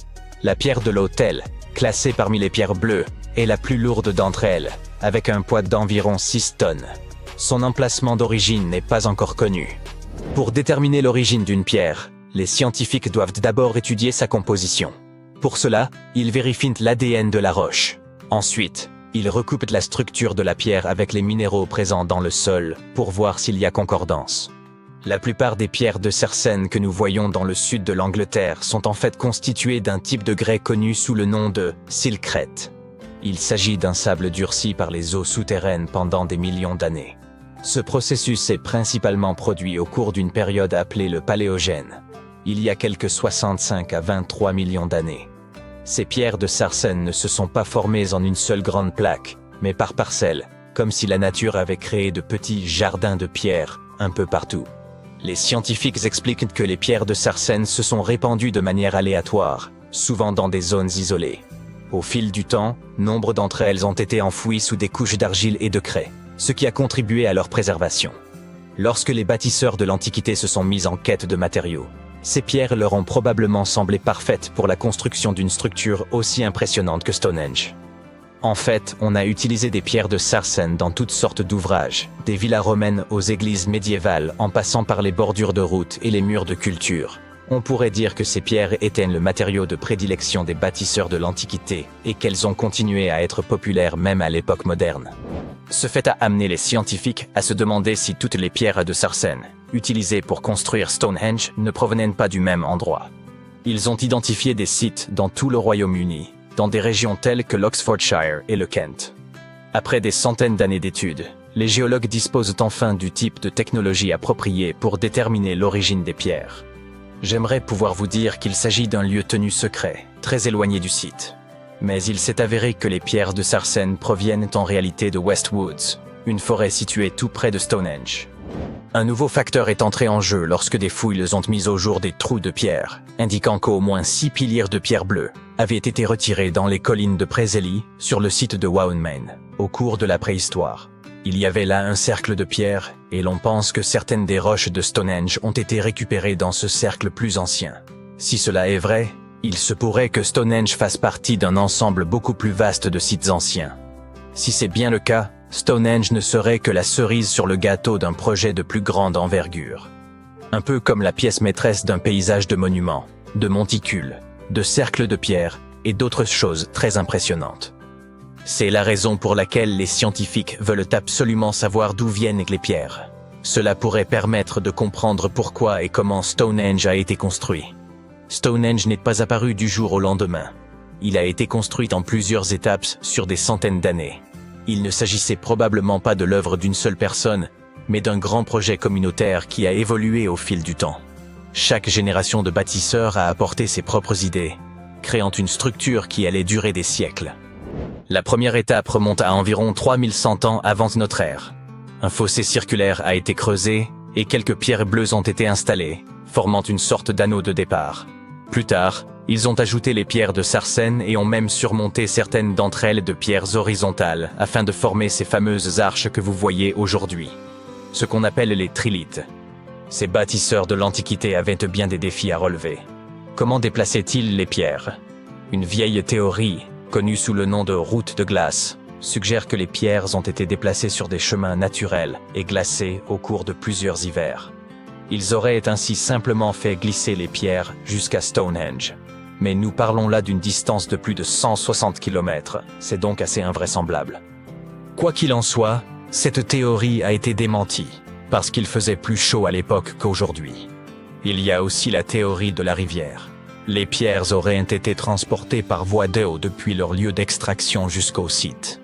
La pierre de l'autel, classée parmi les pierres bleues, est la plus lourde d'entre elles, avec un poids d'environ 6 tonnes. Son emplacement d'origine n'est pas encore connu. Pour déterminer l'origine d'une pierre, les scientifiques doivent d'abord étudier sa composition. Pour cela, ils vérifient l'ADN de la roche. Ensuite, ils recoupent la structure de la pierre avec les minéraux présents dans le sol pour voir s'il y a concordance. La plupart des pierres de Sarsen que nous voyons dans le sud de l'Angleterre sont en fait constituées d'un type de grès connu sous le nom de silcrète. Il s'agit d'un sable durci par les eaux souterraines pendant des millions d'années. Ce processus est principalement produit au cours d'une période appelée le Paléogène, il y a quelques 65 à 23 millions d'années. Ces pierres de sarcène ne se sont pas formées en une seule grande plaque, mais par parcelles, comme si la nature avait créé de petits jardins de pierres un peu partout. Les scientifiques expliquent que les pierres de sarcène se sont répandues de manière aléatoire, souvent dans des zones isolées. Au fil du temps, nombre d'entre elles ont été enfouies sous des couches d'argile et de craie, ce qui a contribué à leur préservation. Lorsque les bâtisseurs de l'Antiquité se sont mis en quête de matériaux, ces pierres leur ont probablement semblé parfaites pour la construction d'une structure aussi impressionnante que Stonehenge. En fait, on a utilisé des pierres de sarcène dans toutes sortes d'ouvrages, des villas romaines aux églises médiévales en passant par les bordures de routes et les murs de culture. On pourrait dire que ces pierres étaient le matériau de prédilection des bâtisseurs de l'Antiquité et qu'elles ont continué à être populaires même à l'époque moderne. Ce fait a amené les scientifiques à se demander si toutes les pierres de sarcène, utilisées pour construire Stonehenge, ne provenaient pas du même endroit. Ils ont identifié des sites dans tout le Royaume-Uni, dans des régions telles que l'Oxfordshire et le Kent. Après des centaines d'années d'études, les géologues disposent enfin du type de technologie appropriée pour déterminer l'origine des pierres. J'aimerais pouvoir vous dire qu'il s'agit d'un lieu tenu secret, très éloigné du site. Mais il s'est avéré que les pierres de sarcène proviennent en réalité de Westwoods, une forêt située tout près de Stonehenge. Un nouveau facteur est entré en jeu lorsque des fouilles ont mis au jour des trous de pierre, indiquant qu'au moins 6 piliers de pierre bleue avaient été retirés dans les collines de Preseli, sur le site de Waunmain, au cours de la préhistoire. Il y avait là un cercle de pierre, et l'on pense que certaines des roches de Stonehenge ont été récupérées dans ce cercle plus ancien. Si cela est vrai, il se pourrait que Stonehenge fasse partie d'un ensemble beaucoup plus vaste de sites anciens. Si c'est bien le cas, Stonehenge ne serait que la cerise sur le gâteau d'un projet de plus grande envergure. Un peu comme la pièce maîtresse d'un paysage de monuments, de monticules, de cercles de pierre et d'autres choses très impressionnantes. C'est la raison pour laquelle les scientifiques veulent absolument savoir d'où viennent les pierres. Cela pourrait permettre de comprendre pourquoi et comment Stonehenge a été construit. Stonehenge n'est pas apparu du jour au lendemain. Il a été construit en plusieurs étapes sur des centaines d'années. Il ne s'agissait probablement pas de l'œuvre d'une seule personne, mais d'un grand projet communautaire qui a évolué au fil du temps. Chaque génération de bâtisseurs a apporté ses propres idées, créant une structure qui allait durer des siècles. La première étape remonte à environ 3100 ans avant notre ère. Un fossé circulaire a été creusé et quelques pierres bleues ont été installées, formant une sorte d'anneau de départ. Plus tard, ils ont ajouté les pierres de sarcène et ont même surmonté certaines d'entre elles de pierres horizontales afin de former ces fameuses arches que vous voyez aujourd'hui. Ce qu'on appelle les trilithes. Ces bâtisseurs de l'Antiquité avaient bien des défis à relever. Comment déplaçaient-ils les pierres? Une vieille théorie, connue sous le nom de route de glace, suggère que les pierres ont été déplacées sur des chemins naturels et glacés au cours de plusieurs hivers. Ils auraient ainsi simplement fait glisser les pierres jusqu'à Stonehenge. Mais nous parlons là d'une distance de plus de 160 km, c'est donc assez invraisemblable. Quoi qu'il en soit, cette théorie a été démentie, parce qu'il faisait plus chaud à l'époque qu'aujourd'hui. Il y a aussi la théorie de la rivière. Les pierres auraient été transportées par voie d'eau depuis leur lieu d'extraction jusqu'au site.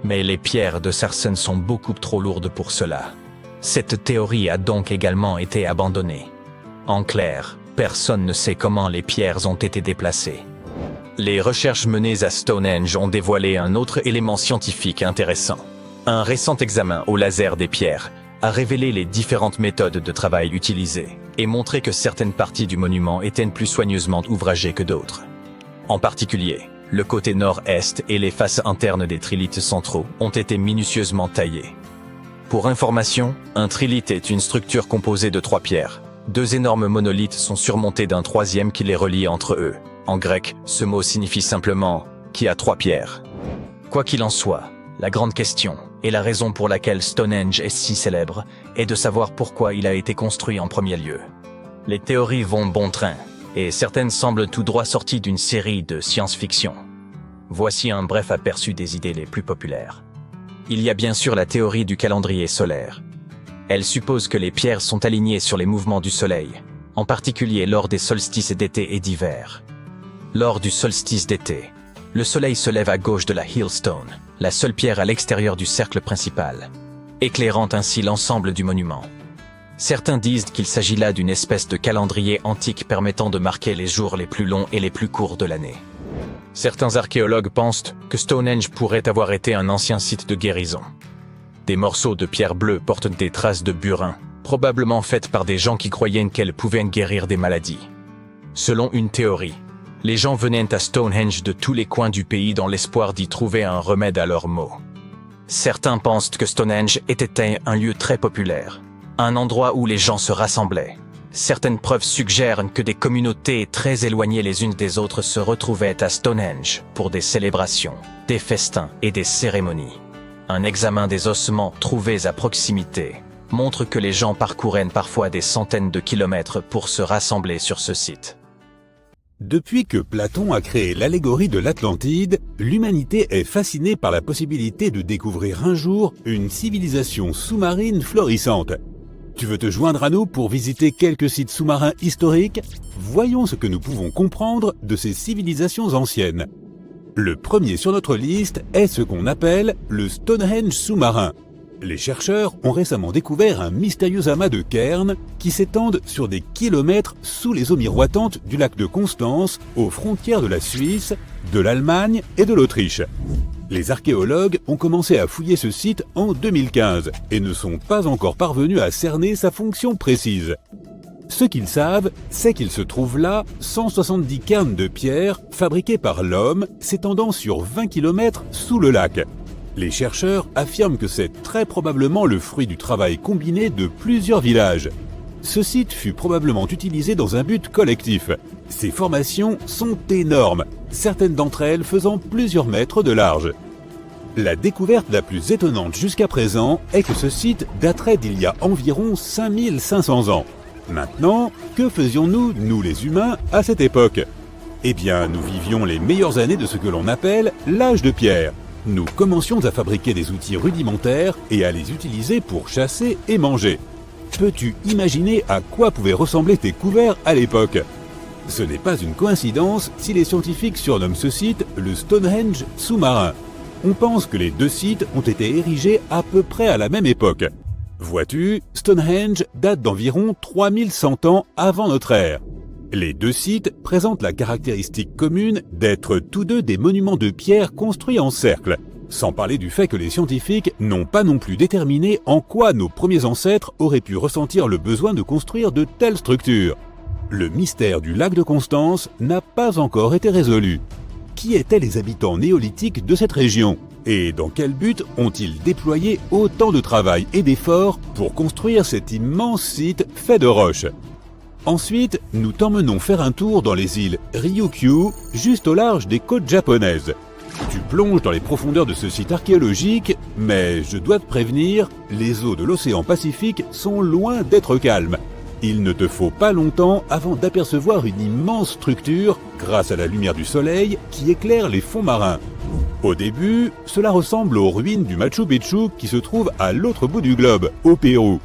Mais les pierres de sarcène sont beaucoup trop lourdes pour cela. Cette théorie a donc également été abandonnée. En clair, personne ne sait comment les pierres ont été déplacées. Les recherches menées à Stonehenge ont dévoilé un autre élément scientifique intéressant. Un récent examen au laser des pierres a révélé les différentes méthodes de travail utilisées et montré que certaines parties du monument étaient plus soigneusement ouvragées que d'autres. En particulier, le côté nord-est et les faces internes des trilithes centraux ont été minutieusement taillés. Pour information, un trilithe est une structure composée de 3 pierres. 2 énormes monolithes sont surmontés d'un troisième qui les relie entre eux. En grec, ce mot signifie simplement « qui a 3 pierres ». Quoi qu'il en soit, la grande question, et la raison pour laquelle Stonehenge est si célèbre, est de savoir pourquoi il a été construit en premier lieu. Les théories vont bon train, et certaines semblent tout droit sorties d'une série de science-fiction. Voici un bref aperçu des idées les plus populaires. Il y a bien sûr la théorie du calendrier solaire. Elle suppose que les pierres sont alignées sur les mouvements du soleil, en particulier lors des solstices d'été et d'hiver. Lors du solstice d'été, le soleil se lève à gauche de la Heelstone, la seule pierre à l'extérieur du cercle principal. éclairant ainsi l'ensemble du monument. Certains disent qu'il s'agit là d'une espèce de calendrier antique permettant de marquer les jours les plus longs et les plus courts de l'année. Certains archéologues pensent que Stonehenge pourrait avoir été un ancien site de guérison. Des morceaux de pierre bleue portent des traces de burin, probablement faites par des gens qui croyaient qu'elles pouvaient guérir des maladies. Selon une théorie, les gens venaient à Stonehenge de tous les coins du pays dans l'espoir d'y trouver un remède à leurs maux. Certains pensent que Stonehenge était un lieu très populaire, un endroit où les gens se rassemblaient. Certaines preuves suggèrent que des communautés très éloignées les unes des autres se retrouvaient à Stonehenge pour des célébrations, des festins et des cérémonies. Un examen des ossements trouvés à proximité montre que les gens parcouraient parfois des centaines de kilomètres pour se rassembler sur ce site. Depuis que Platon a créé l'allégorie de l'Atlantide, l'humanité est fascinée par la possibilité de découvrir un jour une civilisation sous-marine florissante. Tu veux te joindre à nous pour visiter quelques sites sous-marins historiques? Voyons ce que nous pouvons comprendre de ces civilisations anciennes. Le premier sur notre liste est ce qu'on appelle le Stonehenge sous-marin. Les chercheurs ont récemment découvert un mystérieux amas de cairns qui s'étendent sur des kilomètres sous les eaux miroitantes du lac de Constance, aux frontières de la Suisse, de l'Allemagne et de l'Autriche. Les archéologues ont commencé à fouiller ce site en 2015 et ne sont pas encore parvenus à cerner sa fonction précise. Ce qu'ils savent, c'est qu'il se trouve là 170 cairns de pierre fabriqués par l'homme s'étendant sur 20 km sous le lac. Les chercheurs affirment que c'est très probablement le fruit du travail combiné de plusieurs villages. Ce site fut probablement utilisé dans un but collectif. Ces formations sont énormes, certaines d'entre elles faisant plusieurs mètres de large. La découverte la plus étonnante jusqu'à présent est que ce site daterait d'il y a environ 5500 ans. Maintenant, que faisions-nous, nous les humains, à cette époque? Eh bien, nous vivions les meilleures années de ce que l'on appelle l'âge de pierre. Nous commencions à fabriquer des outils rudimentaires et à les utiliser pour chasser et manger. Peux-tu imaginer à quoi pouvaient ressembler tes couverts à l'époque? Ce n'est pas une coïncidence si les scientifiques surnomment ce site le Stonehenge sous-marin. On pense que les deux sites ont été érigés à peu près à la même époque. Vois-tu, Stonehenge date d'environ 3100 ans avant notre ère. Les deux sites présentent la caractéristique commune d'être tous deux des monuments de pierre construits en cercle, sans parler du fait que les scientifiques n'ont pas non plus déterminé en quoi nos premiers ancêtres auraient pu ressentir le besoin de construire de telles structures. Le mystère du lac de Constance n'a pas encore été résolu. Qui étaient les habitants néolithiques de cette région? Et dans quel but ont-ils déployé autant de travail et d'efforts pour construire cet immense site fait de roches? Ensuite, nous t'emmenons faire un tour dans les îles Ryukyu, juste au large des côtes japonaises. Tu plonges dans les profondeurs de ce site archéologique, mais je dois te prévenir, les eaux de l'océan Pacifique sont loin d'être calmes. Il ne te faut pas longtemps avant d'apercevoir une immense structure, grâce à la lumière du soleil, qui éclaire les fonds marins. Au début, cela ressemble aux ruines du Machu Picchu qui se trouve à l'autre bout du globe, au Pérou.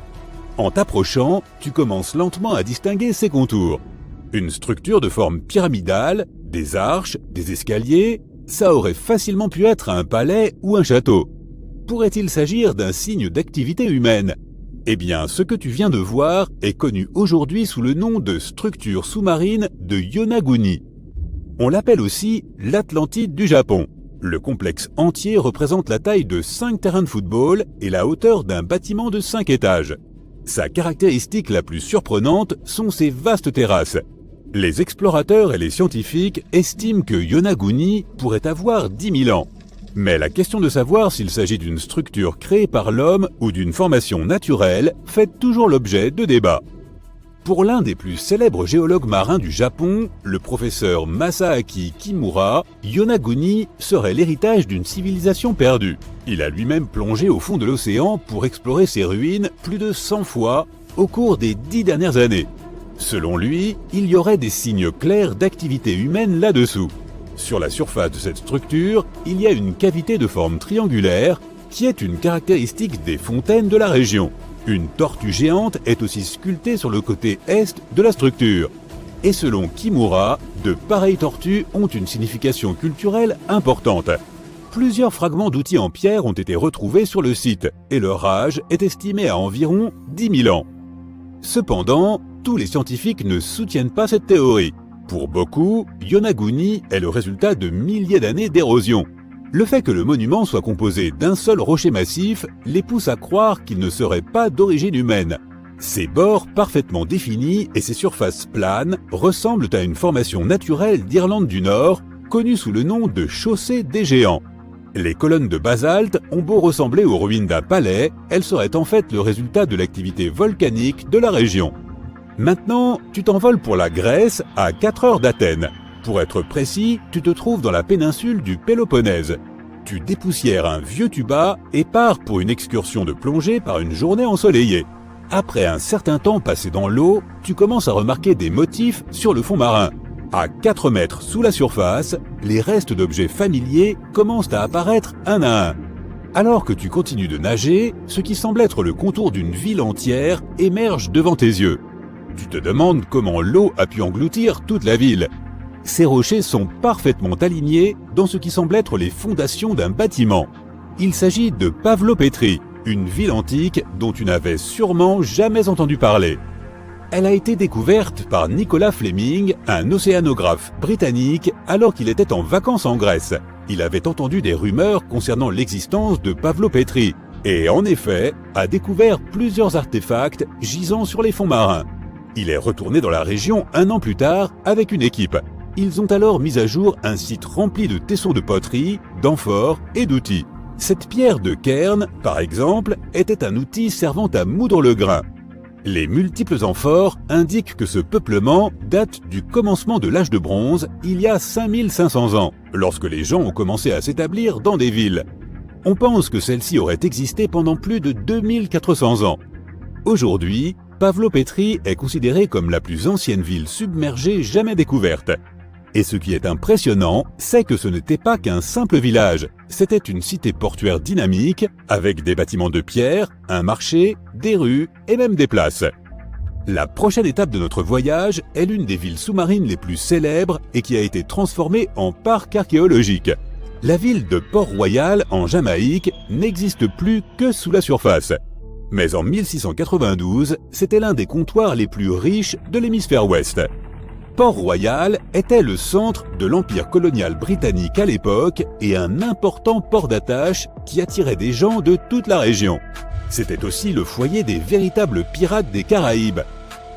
En t'approchant, tu commences lentement à distinguer ses contours. Une structure de forme pyramidale, des arches, des escaliers, ça aurait facilement pu être un palais ou un château. Pourrait-il s'agir d'un signe d'activité humaine? Eh bien, ce que tu viens de voir est connu aujourd'hui sous le nom de structure sous-marine de Yonaguni. On l'appelle aussi l'Atlantide du Japon. Le complexe entier représente la taille de 5 terrains de football et la hauteur d'un bâtiment de 5 étages. Sa caractéristique la plus surprenante sont ses vastes terrasses. Les explorateurs et les scientifiques estiment que Yonaguni pourrait avoir 10 000 ans. Mais la question de savoir s'il s'agit d'une structure créée par l'homme ou d'une formation naturelle fait toujours l'objet de débats. Pour l'un des plus célèbres géologues marins du Japon, le professeur Masaaki Kimura, Yonaguni serait l'héritage d'une civilisation perdue. Il a lui-même plongé au fond de l'océan pour explorer ses ruines plus de 100 fois au cours des 10 dernières années. Selon lui, il y aurait des signes clairs d'activité humaine là-dessous. Sur la surface de cette structure, il y a une cavité de forme triangulaire qui est une caractéristique des fontaines de la région. Une tortue géante est aussi sculptée sur le côté est de la structure. Et selon Kimura, de pareilles tortues ont une signification culturelle importante. Plusieurs fragments d'outils en pierre ont été retrouvés sur le site et leur âge est estimé à environ 10 000 ans. Cependant, tous les scientifiques ne soutiennent pas cette théorie. Pour beaucoup, Yonaguni est le résultat de milliers d'années d'érosion. Le fait que le monument soit composé d'un seul rocher massif les pousse à croire qu'il ne serait pas d'origine humaine. Ses bords parfaitement définis et ses surfaces planes ressemblent à une formation naturelle d'Irlande du Nord, connue sous le nom de chaussée des géants. Les colonnes de basalte ont beau ressembler aux ruines d'un palais, elles seraient en fait le résultat de l'activité volcanique de la région. Maintenant, tu t'envoles pour la Grèce à 4 heures d'Athènes. Pour être précis, tu te trouves dans la péninsule du Péloponnèse. Tu dépoussières un vieux tuba et pars pour une excursion de plongée par une journée ensoleillée. Après un certain temps passé dans l'eau, tu commences à remarquer des motifs sur le fond marin. À 4 mètres sous la surface, les restes d'objets familiers commencent à apparaître un à un. Alors que tu continues de nager, ce qui semble être le contour d'une ville entière émerge devant tes yeux. Tu te demandes comment l'eau a pu engloutir toute la ville. Ces rochers sont parfaitement alignés dans ce qui semble être les fondations d'un bâtiment. Il s'agit de Pavlopétrie, une ville antique dont tu n'avais sûrement jamais entendu parler. Elle a été découverte par Nicolas Fleming, un océanographe britannique, alors qu'il était en vacances en Grèce. Il avait entendu des rumeurs concernant l'existence de Pavlopétrie et, en effet, a découvert plusieurs artefacts gisant sur les fonds marins. Il est retourné dans la région un an plus tard avec une équipe. Ils ont alors mis à jour un site rempli de tessons de poterie, d'amphores et d'outils. Cette pierre de cairn, par exemple, était un outil servant à moudre le grain. Les multiples amphores indiquent que ce peuplement date du commencement de l'âge de bronze, il y a 5500 ans, lorsque les gens ont commencé à s'établir dans des villes. On pense que celle-ci aurait existé pendant plus de 2400 ans. Aujourd'hui, Pavlopétrie est considérée comme la plus ancienne ville submergée jamais découverte. Et ce qui est impressionnant, c'est que ce n'était pas qu'un simple village, c'était une cité portuaire dynamique, avec des bâtiments de pierre, un marché, des rues et même des places. La prochaine étape de notre voyage est l'une des villes sous-marines les plus célèbres et qui a été transformée en parc archéologique. La ville de Port-Royal, en Jamaïque, n'existe plus que sous la surface. Mais en 1692, c'était l'un des comptoirs les plus riches de l'hémisphère ouest. Port-Royal était le centre de l'empire colonial britannique à l'époque et un important port d'attache qui attirait des gens de toute la région. C'était aussi le foyer des véritables pirates des Caraïbes.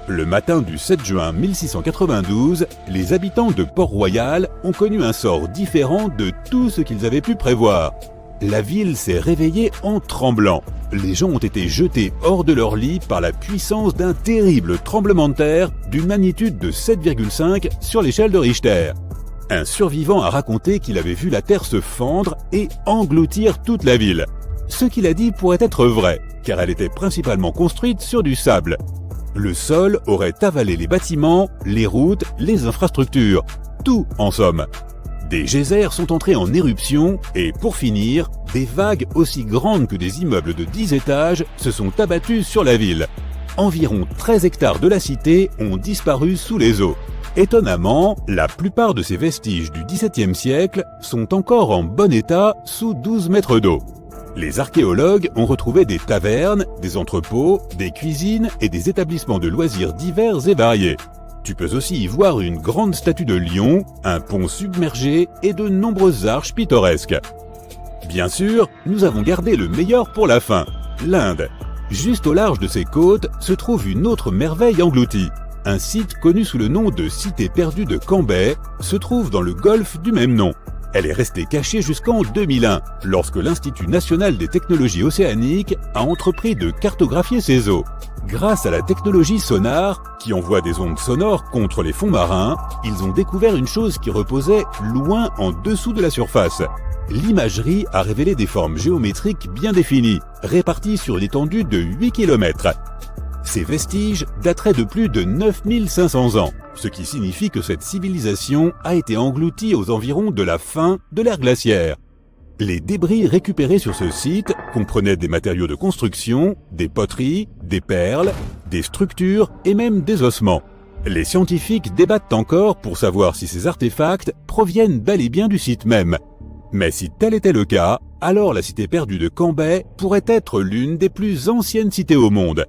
Le matin du 7 juin 1692, les habitants de Port-Royal ont connu un sort différent de tout ce qu'ils avaient pu prévoir. La ville s'est réveillée en tremblant. Les gens ont été jetés hors de leur lit par la puissance d'un terrible tremblement de terre d'une magnitude de 7,5 sur l'échelle de Richter. Un survivant a raconté qu'il avait vu la terre se fendre et engloutir toute la ville. Ce qu'il a dit pourrait être vrai, car elle était principalement construite sur du sable. Le sol aurait avalé les bâtiments, les routes, les infrastructures, tout en somme. Des geysers sont entrés en éruption et, pour finir, des vagues aussi grandes que des immeubles de 10 étages se sont abattus sur la ville. Environ 13 hectares de la cité ont disparu sous les eaux. Étonnamment, la plupart de ces vestiges du XVIIe siècle sont encore en bon état sous 12 mètres d'eau. Les archéologues ont retrouvé des tavernes, des entrepôts, des cuisines et des établissements de loisirs divers et variés. Tu peux aussi y voir une grande statue de lion, un pont submergé et de nombreuses arches pittoresques. Bien sûr, nous avons gardé le meilleur pour la fin, l'Inde. Juste au large de ses côtes se trouve une autre merveille engloutie. Un site connu sous le nom de Cité perdue de Cambay se trouve dans le golfe du même nom. Elle est restée cachée jusqu'en 2001, lorsque l'Institut national des technologies océaniques a entrepris de cartographier ses eaux. Grâce à la technologie sonar, qui envoie des ondes sonores contre les fonds marins, ils ont découvert une chose qui reposait loin en dessous de la surface. L'imagerie a révélé des formes géométriques bien définies, réparties sur l'étendue de 8 km. Ces vestiges dateraient de plus de 9500 ans, ce qui signifie que cette civilisation a été engloutie aux environs de la fin de l'ère glaciaire. Les débris récupérés sur ce site comprenaient des matériaux de construction, des poteries, des perles, des structures et même des ossements. Les scientifiques débattent encore pour savoir si ces artefacts proviennent bel et bien du site même. Mais si tel était le cas, alors la cité perdue de Cambay pourrait être l'une des plus anciennes cités au monde.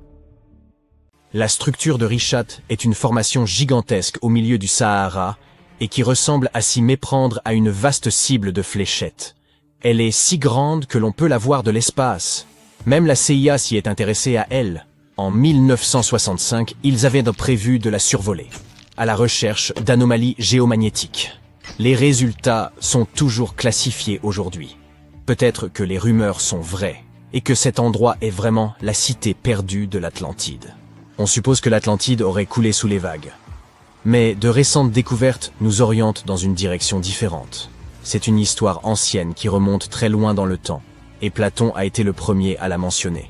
La structure de Richat est une formation gigantesque au milieu du Sahara et qui ressemble à s'y méprendre à une vaste cible de fléchettes. Elle est si grande que l'on peut la voir de l'espace. Même la CIA s'y est intéressée à elle. En 1965, ils avaient prévu de la survoler, à la recherche d'anomalies géomagnétiques. Les résultats sont toujours classifiés aujourd'hui. Peut-être que les rumeurs sont vraies et que cet endroit est vraiment la cité perdue de l'Atlantide. On suppose que l'Atlantide aurait coulé sous les vagues. Mais de récentes découvertes nous orientent dans une direction différente. C'est une histoire ancienne qui remonte très loin dans le temps, et Platon a été le premier à la mentionner.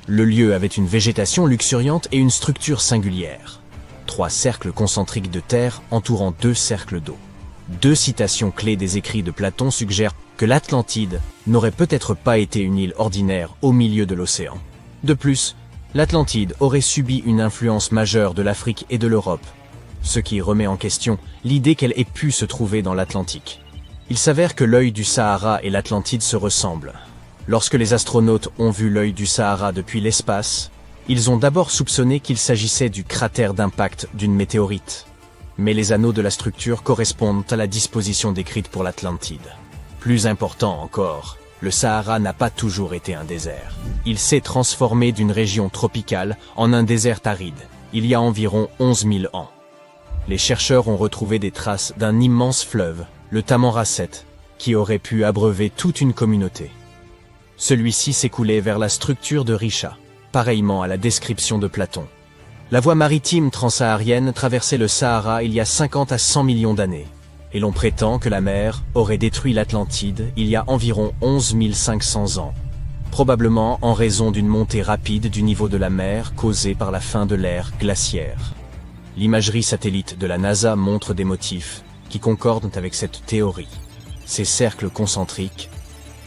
Le lieu avait une végétation luxuriante et une structure singulière. 3 cercles concentriques de terre entourant 2 cercles d'eau. 2 citations clés des écrits de Platon suggèrent que l'Atlantide n'aurait peut-être pas été une île ordinaire au milieu de l'océan. De plus, l'Atlantide aurait subi une influence majeure de l'Afrique et de l'Europe, ce qui remet en question l'idée qu'elle ait pu se trouver dans l'Atlantique. Il s'avère que l'œil du Sahara et l'Atlantide se ressemblent. Lorsque les astronautes ont vu l'œil du Sahara depuis l'espace, ils ont d'abord soupçonné qu'il s'agissait du cratère d'impact d'une météorite. Mais les anneaux de la structure correspondent à la disposition décrite pour l'Atlantide. Plus important encore, le Sahara n'a pas toujours été un désert. Il s'est transformé d'une région tropicale en un désert aride, il y a environ 11 000 ans. Les chercheurs ont retrouvé des traces d'un immense fleuve, le Tamanrasset, qui aurait pu abreuver toute une communauté. Celui-ci s'écoulait vers la structure de Richat, pareillement à la description de Platon. La voie maritime transsaharienne traversait le Sahara il y a 50 à 100 millions d'années, et l'on prétend que la mer aurait détruit l'Atlantide il y a environ 11 500 ans, probablement en raison d'une montée rapide du niveau de la mer causée par la fin de l'ère glaciaire. L'imagerie satellite de la NASA montre des motifs qui concordent avec cette théorie. Ces cercles concentriques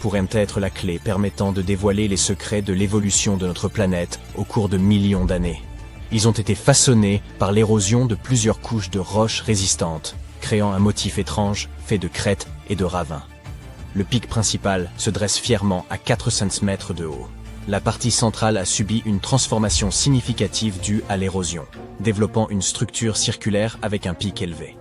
pourraient être la clé permettant de dévoiler les secrets de l'évolution de notre planète au cours de millions d'années. Ils ont été façonnés par l'érosion de plusieurs couches de roches résistantes, créant un motif étrange fait de crêtes et de ravins. Le pic principal se dresse fièrement à 400 mètres de haut. La partie centrale a subi une transformation significative due à l'érosion, développant une structure circulaire avec un pic élevé.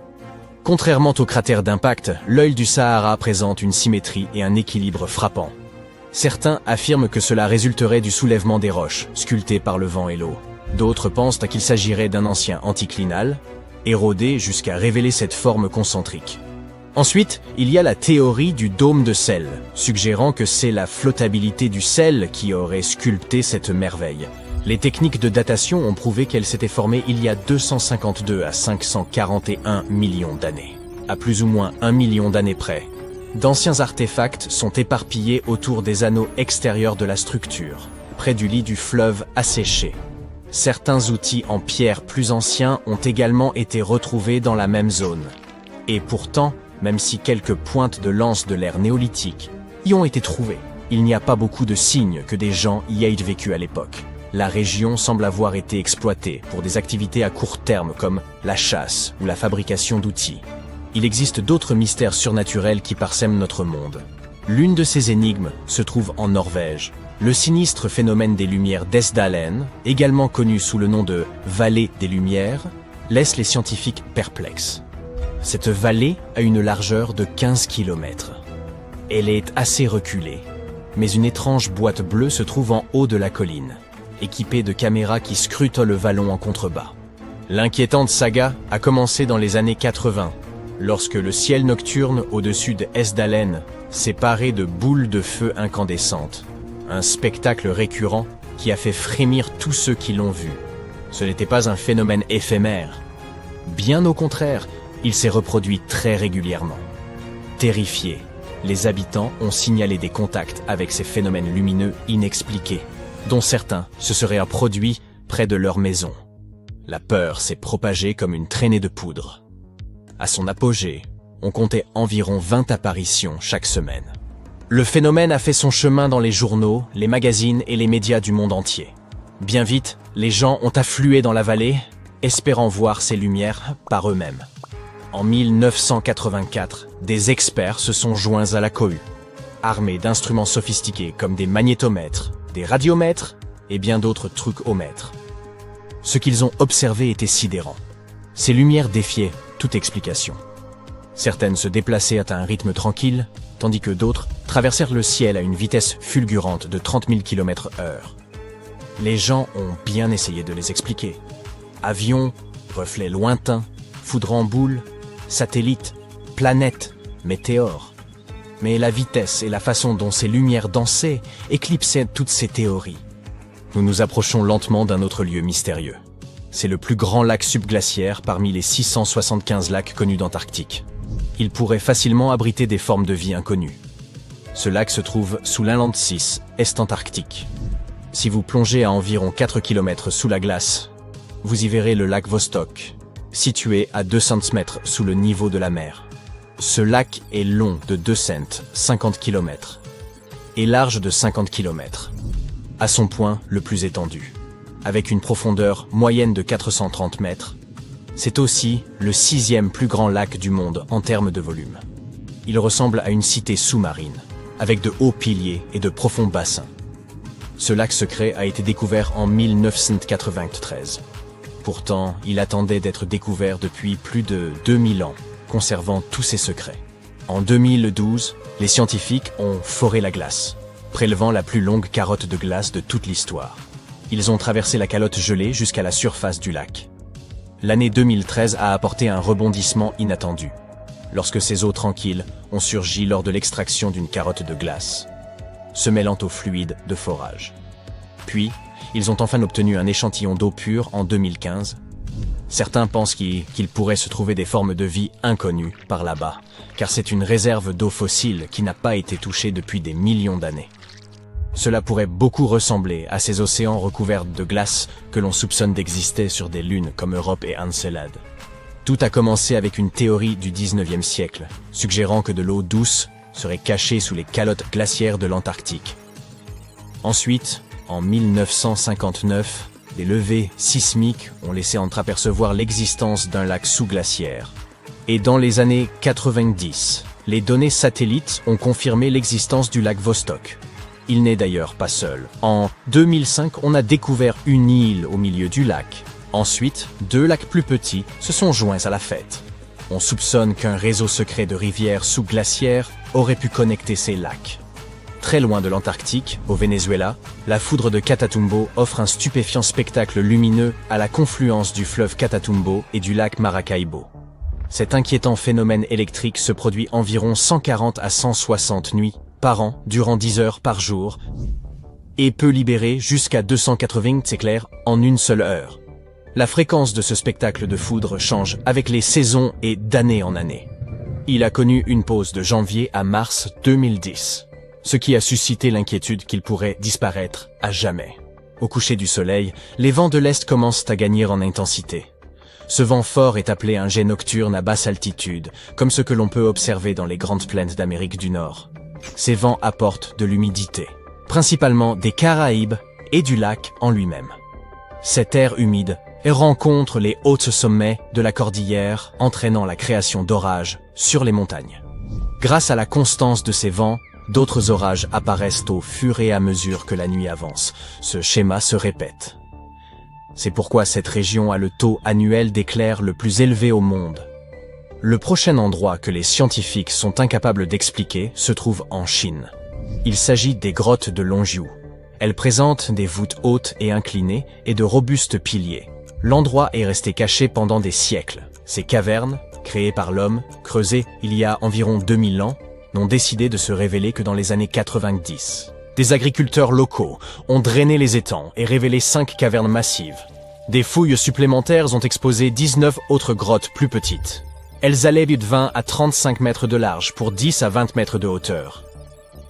Contrairement au cratère d'impact, l'œil du Sahara présente une symétrie et un équilibre frappants. Certains affirment que cela résulterait du soulèvement des roches, sculptées par le vent et l'eau. D'autres pensent qu'il s'agirait d'un ancien anticlinal, érodé jusqu'à révéler cette forme concentrique. Ensuite, il y a la théorie du dôme de sel, suggérant que c'est la flottabilité du sel qui aurait sculpté cette merveille. Les techniques de datation ont prouvé qu'elle s'était formée il y a 252 à 541 millions d'années, à plus ou moins 1 million d'années près. D'anciens artefacts sont éparpillés autour des anneaux extérieurs de la structure, près du lit du fleuve asséché. Certains outils en pierre plus anciens ont également été retrouvés dans la même zone. Et pourtant, même si quelques pointes de lance de l'ère néolithique y ont été trouvées, il n'y a pas beaucoup de signes que des gens y aient vécu à l'époque. La région semble avoir été exploitée pour des activités à court terme comme la chasse ou la fabrication d'outils. Il existe d'autres mystères surnaturels qui parsèment notre monde. L'une de ces énigmes se trouve en Norvège. Le sinistre phénomène des lumières d'Esdalen, également connu sous le nom de vallée des lumières, laisse les scientifiques perplexes. Cette vallée a une largeur de 15 km. Elle est assez reculée, mais une étrange boîte bleue se trouve en haut de la colline, équipée de caméras qui scrutent le vallon en contrebas. L'inquiétante saga a commencé dans les années 80, lorsque le ciel nocturne au-dessus de Esdalen s'est paré de boules de feu incandescentes. Un spectacle récurrent qui a fait frémir tous ceux qui l'ont vu. Ce n'était pas un phénomène éphémère. Bien au contraire, il s'est reproduit très régulièrement. Terrifiés, les habitants ont signalé des contacts avec ces phénomènes lumineux inexpliqués, dont certains se seraient produits près de leur maison. La peur s'est propagée comme une traînée de poudre. À son apogée, on comptait environ 20 apparitions chaque semaine. Le phénomène a fait son chemin dans les journaux, les magazines et les médias du monde entier. Bien vite, les gens ont afflué dans la vallée, espérant voir ces lumières par eux-mêmes. En 1984, des experts se sont joints à la cohue, armés d'instruments sophistiqués comme des magnétomètres, des radiomètres et bien d'autres trucs-o-mètres. Ce qu'ils ont observé était sidérant. Ces lumières défiaient toute explication. Certaines se déplaçaient à un rythme tranquille, tandis que d'autres traversèrent le ciel à une vitesse fulgurante de 30 000 km/h. Les gens ont bien essayé de les expliquer. Avions, reflets lointains, foudre en boule, satellites, planètes, météores. Mais la vitesse et la façon dont ces lumières dansaient éclipsaient toutes ces théories. Nous nous approchons lentement d'un autre lieu mystérieux. C'est le plus grand lac subglaciaire parmi les 675 lacs connus d'Antarctique. Il pourrait facilement abriter des formes de vie inconnues. Ce lac se trouve sous l'Inland 6, Est-Antarctique. Si vous plongez à environ 4 km sous la glace, vous y verrez le lac Vostok, situé à 200 mètres sous le niveau de la mer. Ce lac est long de 200, 50 km, et large de 50 km, à son point le plus étendu. Avec une profondeur moyenne de 430 mètres, c'est aussi le 6e plus grand lac du monde en termes de volume. Il ressemble à une cité sous-marine, avec de hauts piliers et de profonds bassins. Ce lac secret a été découvert en 1993. Pourtant, il attendait d'être découvert depuis plus de 2000 ans, conservant tous ses secrets. En 2012, les scientifiques ont foré la glace, prélevant la plus longue carotte de glace de toute l'histoire. Ils ont traversé la calotte gelée jusqu'à la surface du lac. L'année 2013 a apporté un rebondissement inattendu, lorsque ces eaux tranquilles ont surgi lors de l'extraction d'une carotte de glace, se mêlant au fluide de forage. Puis, ils ont enfin obtenu un échantillon d'eau pure en 2015. Certains pensent qu'il pourrait se trouver des formes de vie inconnues par là-bas, car c'est une réserve d'eau fossile qui n'a pas été touchée depuis des millions d'années. Cela pourrait beaucoup ressembler à ces océans recouverts de glace que l'on soupçonne d'exister sur des lunes comme Europe et Encelade. Tout a commencé avec une théorie du 19e siècle, suggérant que de l'eau douce serait cachée sous les calottes glaciaires de l'Antarctique. Ensuite, en 1959, des levées sismiques ont laissé entreapercevoir l'existence d'un lac sous-glaciaire. Et dans les années 90, les données satellites ont confirmé l'existence du lac Vostok. Il n'est d'ailleurs pas seul. En 2005, on a découvert une île au milieu du lac. Ensuite, 2 lacs plus petits se sont joints à la fête. On soupçonne qu'un réseau secret de rivières sous-glaciaires aurait pu connecter ces lacs. Très loin de l'Antarctique, au Venezuela, la foudre de Catatumbo offre un stupéfiant spectacle lumineux à la confluence du fleuve Catatumbo et du lac Maracaibo. Cet inquiétant phénomène électrique se produit environ 140 à 160 nuits par an, durant 10 heures par jour, et peut libérer jusqu'à 280 éclairs en une seule heure. La fréquence de ce spectacle de foudre change avec les saisons et d'année en année. Il a connu une pause de janvier à mars 2010, ce qui a suscité l'inquiétude qu'il pourrait disparaître à jamais. Au coucher du soleil, les vents de l'Est commencent à gagner en intensité. Ce vent fort est appelé un jet nocturne à basse altitude, comme ce que l'on peut observer dans les grandes plaines d'Amérique du Nord. Ces vents apportent de l'humidité, principalement des Caraïbes et du lac en lui-même. Cet air humide rencontre les hauts sommets de la cordillère, entraînant la création d'orages sur les montagnes. Grâce à la constance de ces vents, d'autres orages apparaissent au fur et à mesure que la nuit avance. Ce schéma se répète. C'est pourquoi cette région a le taux annuel d'éclairs le plus élevé au monde. Le prochain endroit que les scientifiques sont incapables d'expliquer se trouve en Chine. Il s'agit des grottes de Longjiu. Elles présentent des voûtes hautes et inclinées et de robustes piliers. L'endroit est resté caché pendant des siècles. Ces cavernes, créées par l'homme, creusées il y a environ 2000 ans, n'ont décidé de se révéler que dans les années 90. Des agriculteurs locaux ont drainé les étangs et révélé 5 cavernes massives. Des fouilles supplémentaires ont exposé 19 autres grottes plus petites. Elles allaient de 20 à 35 mètres de large pour 10 à 20 mètres de hauteur.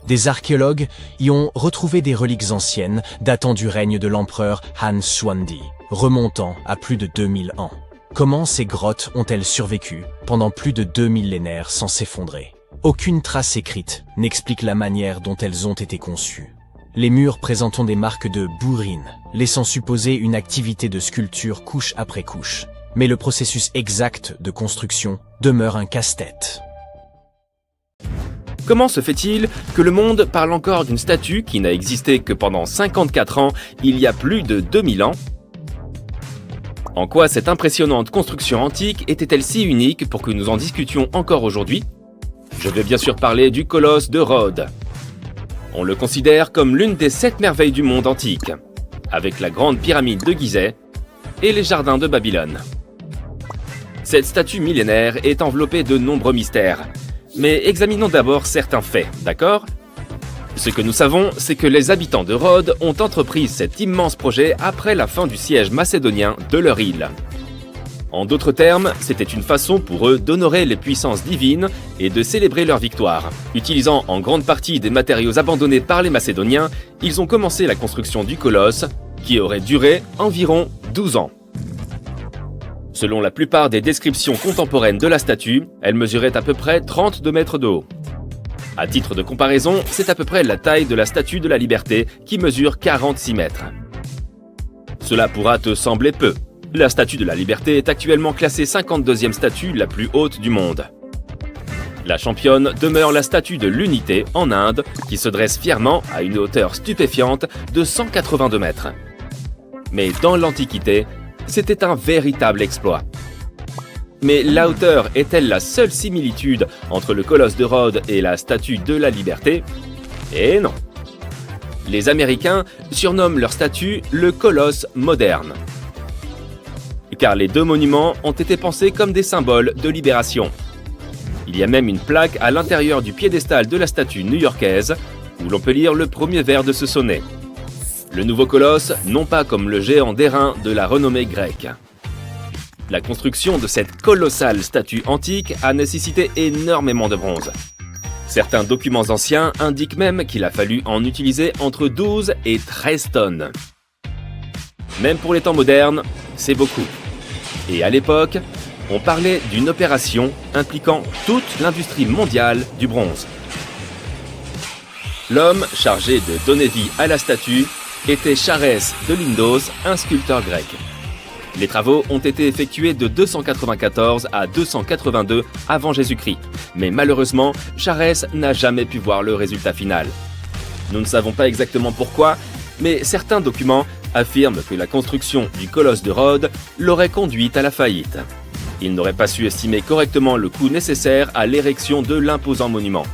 Des archéologues y ont retrouvé des reliques anciennes datant du règne de l'empereur Han Xuandi, remontant à plus de 2000 ans. Comment ces grottes ont-elles survécu pendant plus de 2 millénaires sans s'effondrer? Aucune trace écrite n'explique la manière dont elles ont été conçues. Les murs présentent des marques de bourrines, laissant supposer une activité de sculpture couche après couche. Mais le processus exact de construction demeure un casse-tête. Comment se fait-il que le monde parle encore d'une statue qui n'a existé que pendant 54 ans, il y a plus de 2000 ans? En quoi cette impressionnante construction antique était-elle si unique pour que nous en discutions encore aujourd'hui? Je vais bien sûr parler du colosse de Rhodes. On le considère comme l'une des 7 merveilles du monde antique, avec la grande pyramide de Gizeh et les jardins de Babylone. Cette statue millénaire est enveloppée de nombreux mystères. Mais examinons d'abord certains faits, d'accord? Ce que nous savons, c'est que les habitants de Rhodes ont entrepris cet immense projet après la fin du siège macédonien de leur île. En d'autres termes, c'était une façon pour eux d'honorer les puissances divines et de célébrer leur victoire. Utilisant en grande partie des matériaux abandonnés par les Macédoniens, ils ont commencé la construction du colosse, qui aurait duré environ 12 ans. Selon la plupart des descriptions contemporaines de la statue, elle mesurait à peu près 32 mètres de haut. À titre de comparaison, c'est à peu près la taille de la Statue de la Liberté qui mesure 46 mètres. Cela pourra te sembler peu. La Statue de la Liberté est actuellement classée 52e statue la plus haute du monde. La championne demeure la Statue de l'Unité en Inde, qui se dresse fièrement à une hauteur stupéfiante de 182 mètres. Mais dans l'Antiquité, c'était un véritable exploit. Mais la hauteur est-elle la seule similitude entre le colosse de Rhodes et la Statue de la Liberté? Eh non. Les Américains surnomment leur statue le colosse moderne. Car les deux monuments ont été pensés comme des symboles de libération. Il y a même une plaque à l'intérieur du piédestal de la statue new-yorkaise où l'on peut lire le premier vers de ce sonnet. Le nouveau colosse, non pas comme le géant d'airain de la renommée grecque. La construction de cette colossale statue antique a nécessité énormément de bronze. Certains documents anciens indiquent même qu'il a fallu en utiliser entre 12 et 13 tonnes. Même pour les temps modernes, c'est beaucoup. Et à l'époque, on parlait d'une opération impliquant toute l'industrie mondiale du bronze. L'homme chargé de donner vie à la statue était Charès de Lindos, un sculpteur grec. Les travaux ont été effectués de 294 à 282 avant Jésus-Christ, mais malheureusement, Charès n'a jamais pu voir le résultat final. Nous ne savons pas exactement pourquoi, mais certains documents affirment que la construction du colosse de Rhodes l'aurait conduite à la faillite. Il n'aurait pas su estimer correctement le coût nécessaire à l'érection de l'imposant monument.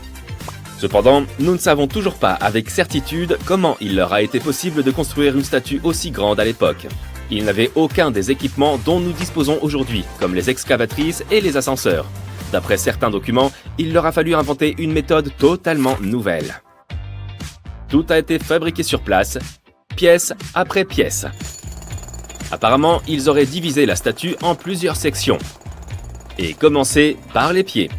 Cependant, nous ne savons toujours pas avec certitude comment il leur a été possible de construire une statue aussi grande à l'époque. Ils n'avaient aucun des équipements dont nous disposons aujourd'hui, comme les excavatrices et les ascenseurs. D'après certains documents, il leur a fallu inventer une méthode totalement nouvelle. Tout a été fabriqué sur place, pièce après pièce. Apparemment, ils auraient divisé la statue en plusieurs sections, et commencé par les pieds.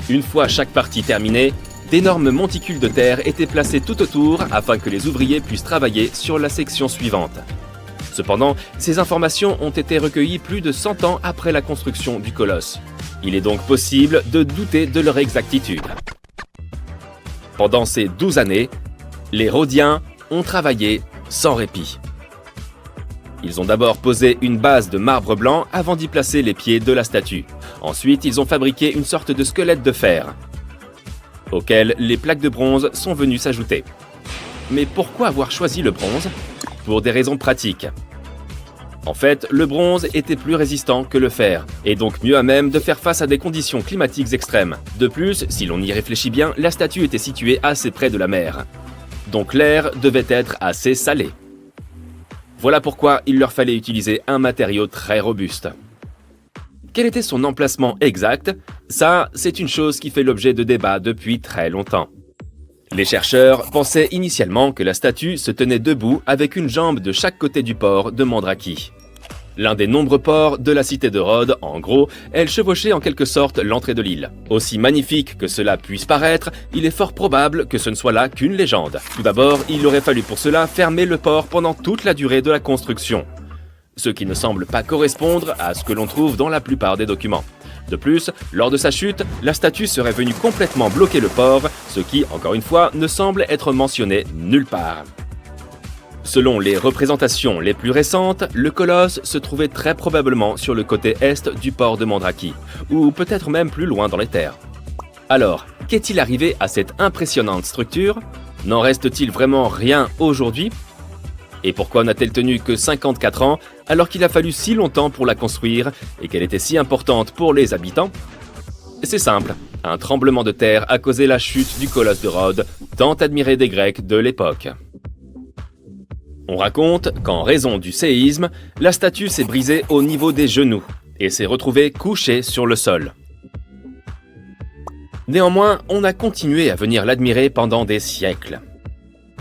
Une fois chaque partie terminée, d'énormes monticules de terre étaient placés tout autour afin que les ouvriers puissent travailler sur la section suivante. Cependant, ces informations ont été recueillies plus de 100 ans après la construction du colosse. Il est donc possible de douter de leur exactitude. Pendant ces 12 années, les Rhodiens ont travaillé sans répit. Ils ont d'abord posé une base de marbre blanc avant d'y placer les pieds de la statue. Ensuite, ils ont fabriqué une sorte de squelette de fer, auquel les plaques de bronze sont venues s'ajouter. Mais pourquoi avoir choisi le bronze? Pour des raisons pratiques. En fait, le bronze était plus résistant que le fer, et donc mieux à même de faire face à des conditions climatiques extrêmes. De plus, si l'on y réfléchit bien, la statue était située assez près de la mer. Donc l'air devait être assez salé. Voilà pourquoi il leur fallait utiliser un matériau très robuste. Quel était son emplacement exact? Ça, c'est une chose qui fait l'objet de débats depuis très longtemps. Les chercheurs pensaient initialement que la statue se tenait debout avec une jambe de chaque côté du port de Mandraki. L'un des nombreux ports de la cité de Rhodes, en gros, elle chevauchait en quelque sorte l'entrée de l'île. Aussi magnifique que cela puisse paraître, il est fort probable que ce ne soit là qu'une légende. Tout d'abord, il aurait fallu pour cela fermer le port pendant toute la durée de la construction. Ce qui ne semble pas correspondre à ce que l'on trouve dans la plupart des documents. De plus, lors de sa chute, la statue serait venue complètement bloquer le port, ce qui, encore une fois, ne semble être mentionné nulle part. Selon les représentations les plus récentes, le colosse se trouvait très probablement sur le côté est du port de Mandraki, ou peut-être même plus loin dans les terres. Alors, qu'est-il arrivé à cette impressionnante structure? N'en reste-t-il vraiment rien aujourd'hui? Et pourquoi n'a-t-elle tenu que 54 ans alors qu'il a fallu si longtemps pour la construire et qu'elle était si importante pour les habitants? C'est simple, un tremblement de terre a causé la chute du colosse de Rhodes, tant admiré des Grecs de l'époque. On raconte qu'en raison du séisme, la statue s'est brisée au niveau des genoux et s'est retrouvée couchée sur le sol. Néanmoins, on a continué à venir l'admirer pendant des siècles.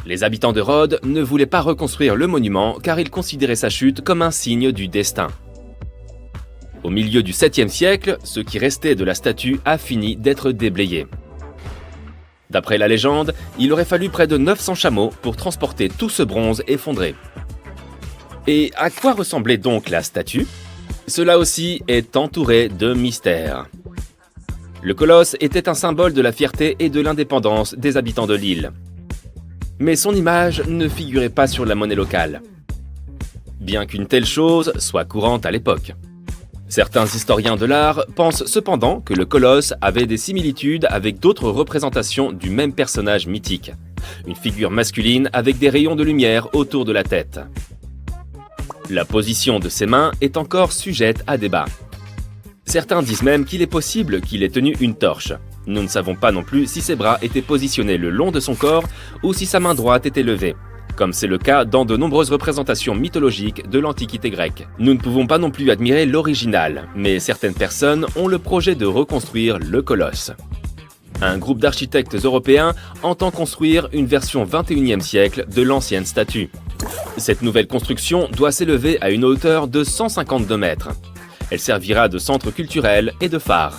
Les habitants de Rhodes ne voulaient pas reconstruire le monument car ils considéraient sa chute comme un signe du destin. Au milieu du 7e siècle, ce qui restait de la statue a fini d'être déblayé. D'après la légende, il aurait fallu près de 900 chameaux pour transporter tout ce bronze effondré. Et à quoi ressemblait donc la statue? Cela aussi est entouré de mystères. Le colosse était un symbole de la fierté et de l'indépendance des habitants de l'île. Mais son image ne figurait pas sur la monnaie locale, bien qu'une telle chose soit courante à l'époque. Certains historiens de l'art pensent cependant que le colosse avait des similitudes avec d'autres représentations du même personnage mythique, une figure masculine avec des rayons de lumière autour de la tête. La position de ses mains est encore sujette à débat. Certains disent même qu'il est possible qu'il ait tenu une torche. Nous ne savons pas non plus si ses bras étaient positionnés le long de son corps ou si sa main droite était levée, comme c'est le cas dans de nombreuses représentations mythologiques de l'Antiquité grecque. Nous ne pouvons pas non plus admirer l'original, mais certaines personnes ont le projet de reconstruire le colosse. Un groupe d'architectes européens entend construire une version 21e siècle de l'ancienne statue. Cette nouvelle construction doit s'élever à une hauteur de 152 mètres. Elle servira de centre culturel et de phare.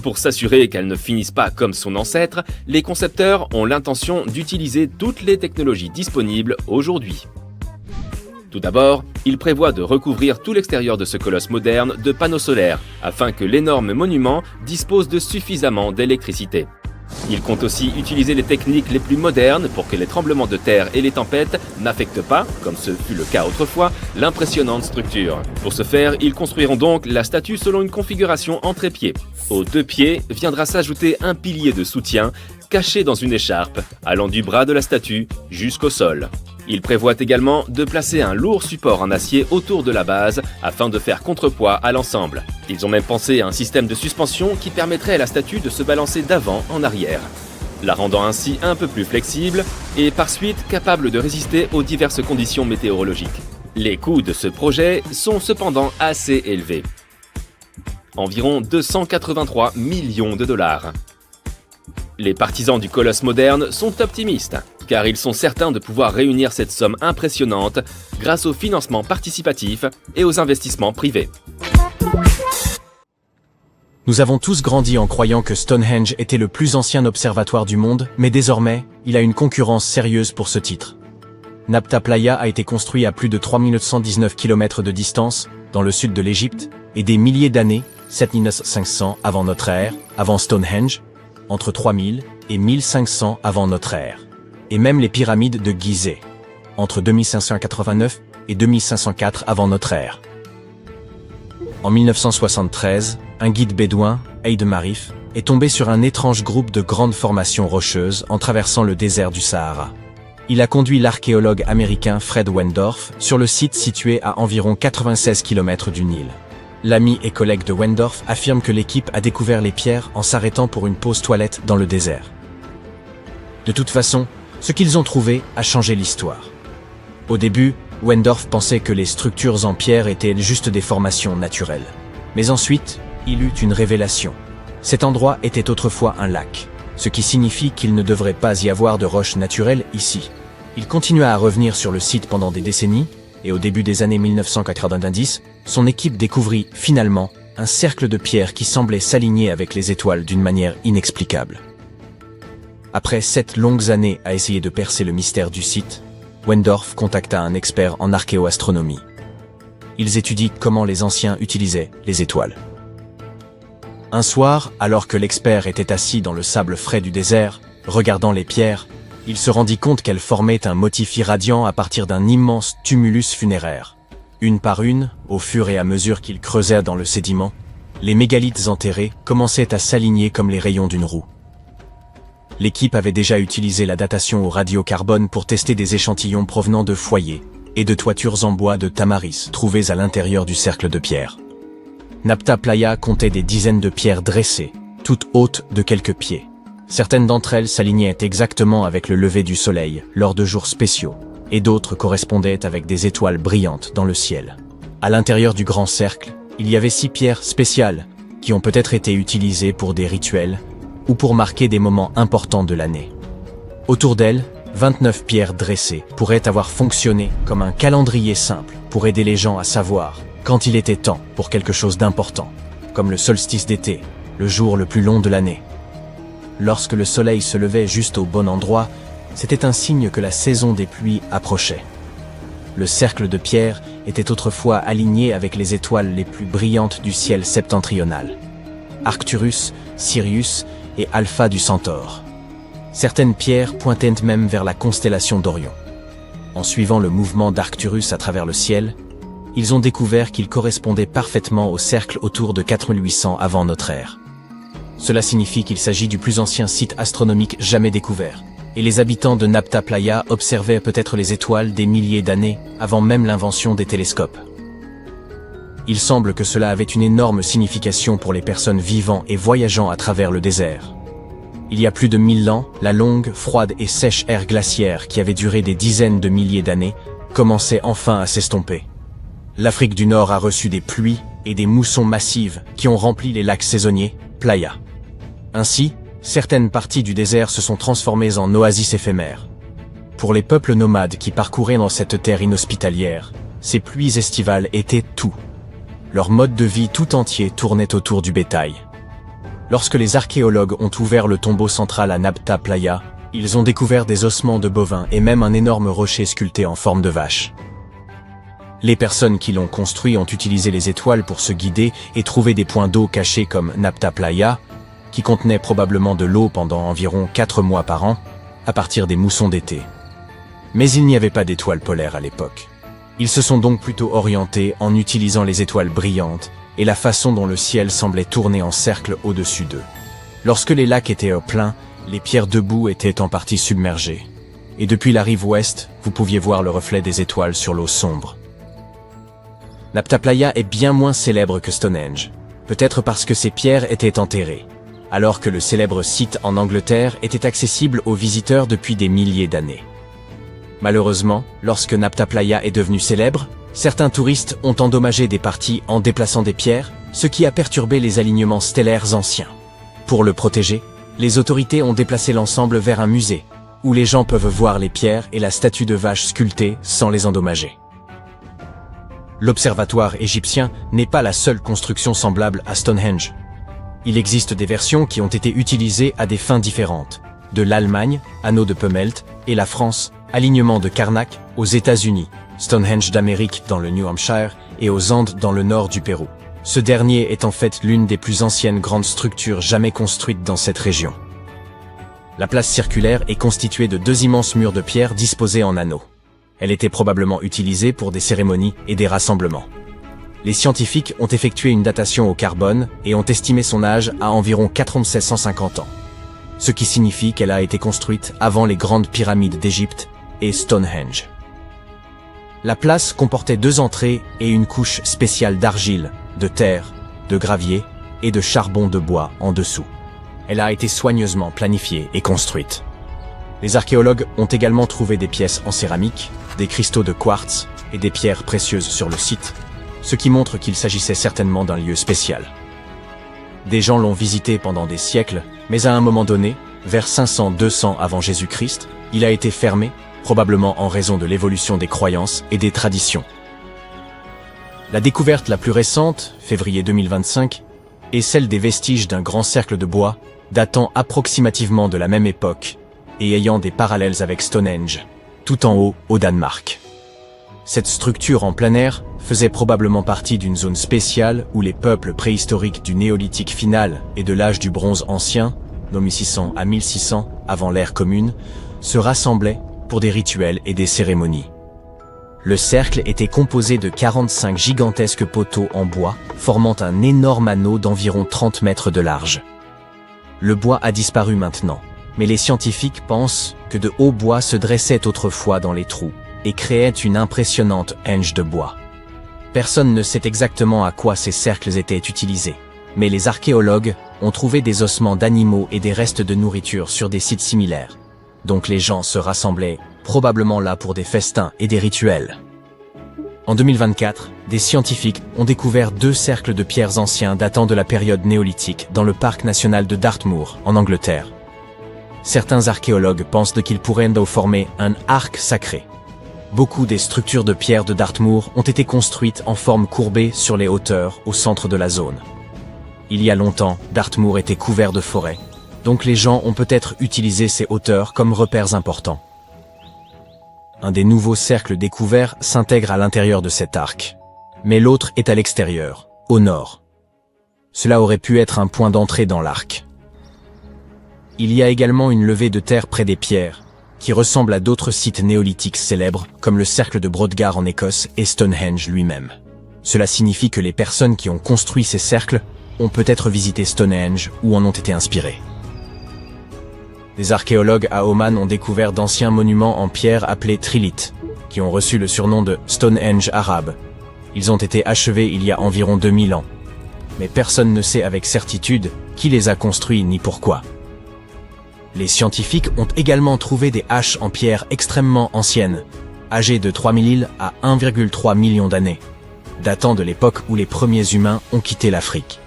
Pour s'assurer qu'elle ne finisse pas comme son ancêtre, les concepteurs ont l'intention d'utiliser toutes les technologies disponibles aujourd'hui. Tout d'abord, ils prévoient de recouvrir tout l'extérieur de ce colosse moderne de panneaux solaires, afin que l'énorme monument dispose de suffisamment d'électricité. Ils comptent aussi utiliser les techniques les plus modernes pour que les tremblements de terre et les tempêtes n'affectent pas, comme ce fut le cas autrefois, l'impressionnante structure. Pour ce faire, ils construiront donc la statue selon une configuration en trépied. Aux 2 pieds viendra s'ajouter un pilier de soutien caché dans une écharpe, allant du bras de la statue jusqu'au sol. Ils prévoient également de placer un lourd support en acier autour de la base afin de faire contrepoids à l'ensemble. Ils ont même pensé à un système de suspension qui permettrait à la statue de se balancer d'avant en arrière, la rendant ainsi un peu plus flexible et par suite capable de résister aux diverses conditions météorologiques. Les coûts de ce projet sont cependant assez élevés. Environ 283 millions de dollars. Les partisans du colosse moderne sont optimistes, car ils sont certains de pouvoir réunir cette somme impressionnante grâce au financement participatif et aux investissements privés. Nous avons tous grandi en croyant que Stonehenge était le plus ancien observatoire du monde, mais désormais, il a une concurrence sérieuse pour ce titre. Nabta Playa a été construit à plus de 3919 km de distance, dans le sud de l'Égypte, et des milliers d'années, 7500 avant notre ère, avant Stonehenge, entre 3000 et 1500 avant notre ère. Et même les pyramides de Gizeh, entre 2589 et 2504 avant notre ère. En 1973, un guide bédouin, Eid Marif, est tombé sur un étrange groupe de grandes formations rocheuses en traversant le désert du Sahara. Il a conduit l'archéologue américain Fred Wendorf sur le site situé à environ 96 km du Nil. L'ami et collègue de Wendorf affirme que l'équipe a découvert les pierres en s'arrêtant pour une pause toilette dans le désert. De toute façon, ce qu'ils ont trouvé a changé l'histoire. Au début, Wendorf pensait que les structures en pierre étaient juste des formations naturelles. Mais ensuite, il eut une révélation. Cet endroit était autrefois un lac, ce qui signifie qu'il ne devrait pas y avoir de roches naturelles ici. Il continua à revenir sur le site pendant des décennies, et au début des années 1990, son équipe découvrit, finalement, un cercle de pierres qui semblait s'aligner avec les étoiles d'une manière inexplicable. Après 7 longues années à essayer de percer le mystère du site, Wendorf contacta un expert en archéoastronomie. Ils étudient comment les anciens utilisaient les étoiles. Un soir, alors que l'expert était assis dans le sable frais du désert, regardant les pierres, il se rendit compte qu'elles formaient un motif irradiant à partir d'un immense tumulus funéraire. Une par une, au fur et à mesure qu'ils creusaient dans le sédiment, les mégalithes enterrés commençaient à s'aligner comme les rayons d'une roue. L'équipe avait déjà utilisé la datation au radiocarbone pour tester des échantillons provenant de foyers et de toitures en bois de tamaris trouvées à l'intérieur du cercle de pierre. Nabta Playa comptait des dizaines de pierres dressées, toutes hautes de quelques pieds. Certaines d'entre elles s'alignaient exactement avec le lever du soleil lors de jours spéciaux, et d'autres correspondaient avec des étoiles brillantes dans le ciel. À l'intérieur du grand cercle, il y avait 6 pierres spéciales qui ont peut-être été utilisées pour des rituels ou pour marquer des moments importants de l'année. Autour d'elles, 29 pierres dressées pourraient avoir fonctionné comme un calendrier simple pour aider les gens à savoir quand il était temps pour quelque chose d'important, comme le solstice d'été, le jour le plus long de l'année. Lorsque le soleil se levait juste au bon endroit, c'était un signe que la saison des pluies approchait. Le cercle de pierre était autrefois aligné avec les étoiles les plus brillantes du ciel septentrional. Arcturus, Sirius et Alpha du Centaure. Certaines pierres pointaient même vers la constellation d'Orion. En suivant le mouvement d'Arcturus à travers le ciel, ils ont découvert qu'il correspondait parfaitement au cercle autour de 4800 avant notre ère. Cela signifie qu'il s'agit du plus ancien site astronomique jamais découvert, et les habitants de Nabta Playa observaient peut-être les étoiles des milliers d'années avant même l'invention des télescopes. Il semble que cela avait une énorme signification pour les personnes vivant et voyageant à travers le désert. Il y a plus de 1000 ans, la longue, froide et sèche ère glaciaire qui avait duré des dizaines de milliers d'années commençait enfin à s'estomper. L'Afrique du Nord a reçu des pluies et des moussons massives qui ont rempli les lacs saisonniers, Playa. Ainsi, certaines parties du désert se sont transformées en oasis éphémères. Pour les peuples nomades qui parcouraient dans cette terre inhospitalière, ces pluies estivales étaient tout. Leur mode de vie tout entier tournait autour du bétail. Lorsque les archéologues ont ouvert le tombeau central à Nabta Playa, ils ont découvert des ossements de bovins et même un énorme rocher sculpté en forme de vache. Les personnes qui l'ont construit ont utilisé les étoiles pour se guider et trouver des points d'eau cachés comme Nabta Playa, qui contenaient probablement de l'eau pendant environ 4 mois par an, à partir des moussons d'été. Mais il n'y avait pas d'étoiles polaires à l'époque. Ils se sont donc plutôt orientés en utilisant les étoiles brillantes et la façon dont le ciel semblait tourner en cercle au-dessus d'eux. Lorsque les lacs étaient au plein, les pierres debout étaient en partie submergées. Et depuis la rive ouest, vous pouviez voir le reflet des étoiles sur l'eau sombre. Nabta Playa est bien moins célèbre que Stonehenge, peut-être parce que ces pierres étaient enterrées, alors que le célèbre site en Angleterre était accessible aux visiteurs depuis des milliers d'années. Malheureusement, lorsque Nabta Playa est devenu célèbre, certains touristes ont endommagé des parties en déplaçant des pierres, ce qui a perturbé les alignements stellaires anciens. Pour le protéger, les autorités ont déplacé l'ensemble vers un musée, où les gens peuvent voir les pierres et la statue de vache sculptée sans les endommager. L'observatoire égyptien n'est pas la seule construction semblable à Stonehenge. Il existe des versions qui ont été utilisées à des fins différentes. De l'Allemagne, anneau de Pemelt, et la France, alignement de Karnak, aux États-Unis, Stonehenge d'Amérique dans le New Hampshire et aux Andes dans le nord du Pérou. Ce dernier est en fait l'une des plus anciennes grandes structures jamais construites dans cette région. La place circulaire est constituée de 2 immenses murs de pierre disposés en anneaux. Elle était probablement utilisée pour des cérémonies et des rassemblements. Les scientifiques ont effectué une datation au carbone et ont estimé son âge à environ 4750 ans, ce qui signifie qu'elle a été construite avant les grandes pyramides d'Égypte et Stonehenge. La place comportait 2 entrées et une couche spéciale d'argile, de terre, de gravier et de charbon de bois en dessous. Elle a été soigneusement planifiée et construite. Les archéologues ont également trouvé des pièces en céramique, des cristaux de quartz et des pierres précieuses sur le site, ce qui montre qu'il s'agissait certainement d'un lieu spécial. Des gens l'ont visité pendant des siècles, mais à un moment donné, vers 500-200 avant Jésus-Christ, il a été fermé, probablement en raison de l'évolution des croyances et des traditions. La découverte la plus récente, février 2025, est celle des vestiges d'un grand cercle de bois, datant approximativement de la même époque, et ayant des parallèles avec Stonehenge, tout en haut au Danemark. Cette structure en plein air faisait probablement partie d'une zone spéciale où les peuples préhistoriques du néolithique final et de l'âge du bronze ancien, nommé 600 à 1600 avant l'ère commune, se rassemblaient pour des rituels et des cérémonies. Le cercle était composé de 45 gigantesques poteaux en bois, formant un énorme anneau d'environ 30 mètres de large. Le bois a disparu maintenant, mais les scientifiques pensent que de hauts bois se dressaient autrefois dans les trous et créaient une impressionnante henge de bois. Personne ne sait exactement à quoi ces cercles étaient utilisés, mais les archéologues ont trouvé des ossements d'animaux et des restes de nourriture sur des sites similaires. Donc les gens se rassemblaient probablement là pour des festins et des rituels. En 2024, des scientifiques ont découvert 2 cercles de pierres anciens datant de la période néolithique dans le parc national de Dartmoor, en Angleterre. Certains archéologues pensent qu'ils pourraient former un arc sacré. Beaucoup des structures de pierre de Dartmoor ont été construites en forme courbée sur les hauteurs au centre de la zone. Il y a longtemps, Dartmoor était couvert de forêts, donc les gens ont peut-être utilisé ces hauteurs comme repères importants. Un des nouveaux cercles découverts s'intègre à l'intérieur de cet arc, mais l'autre est à l'extérieur, au nord. Cela aurait pu être un point d'entrée dans l'arc. Il y a également une levée de terre près des pierres, qui ressemble à d'autres sites néolithiques célèbres, comme le cercle de Brodgar en Écosse et Stonehenge lui-même. Cela signifie que les personnes qui ont construit ces cercles ont peut-être visité Stonehenge ou en ont été inspirées. Des archéologues à Oman ont découvert d'anciens monuments en pierre appelés trilithes, qui ont reçu le surnom de Stonehenge arabe. Ils ont été achevés il y a environ 2000 ans. Mais personne ne sait avec certitude qui les a construits ni pourquoi. Les scientifiques ont également trouvé des haches en pierre extrêmement anciennes, âgées de 3000 à 1,3 million d'années, datant de l'époque où les premiers humains ont quitté l'Afrique.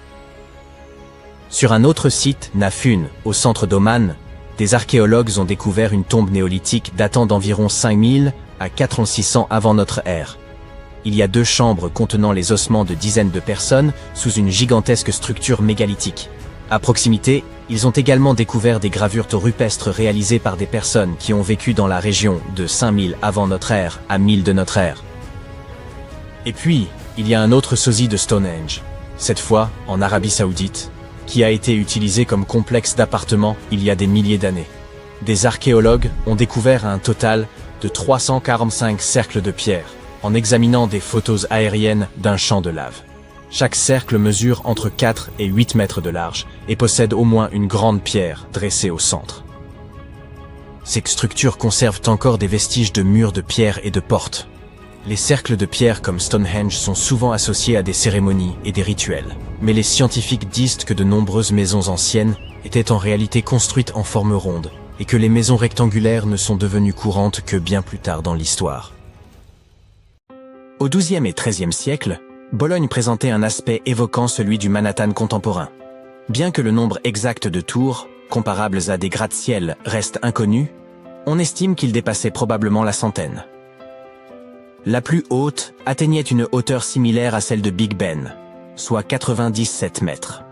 Sur un autre site, Nafun, au centre d'Oman, des archéologues ont découvert une tombe néolithique datant d'environ 5000 à 4600 avant notre ère. Il y a 2 chambres contenant les ossements de dizaines de personnes sous une gigantesque structure mégalithique. À proximité, ils ont également découvert des gravures rupestres réalisées par des personnes qui ont vécu dans la région de 5000 avant notre ère à 1000 de notre ère. Et puis, il y a un autre sosie de Stonehenge, cette fois en Arabie Saoudite, qui a été utilisé comme complexe d'appartements il y a des milliers d'années. Des archéologues ont découvert un total de 345 cercles de pierre, en examinant des photos aériennes d'un champ de lave. Chaque cercle mesure entre 4 et 8 mètres de large et possède au moins une grande pierre dressée au centre. Ces structures conservent encore des vestiges de murs de pierre et de portes. Les cercles de pierre comme Stonehenge sont souvent associés à des cérémonies et des rituels. Mais les scientifiques disent que de nombreuses maisons anciennes étaient en réalité construites en forme ronde et que les maisons rectangulaires ne sont devenues courantes que bien plus tard dans l'histoire. Au XIIe et XIIIe siècle, Bologne présentait un aspect évoquant celui du Manhattan contemporain. Bien que le nombre exact de tours, comparables à des gratte-ciel, reste inconnu, on estime qu'il dépassait probablement la centaine. La plus haute atteignait une hauteur similaire à celle de Big Ben, soit 97 mètres.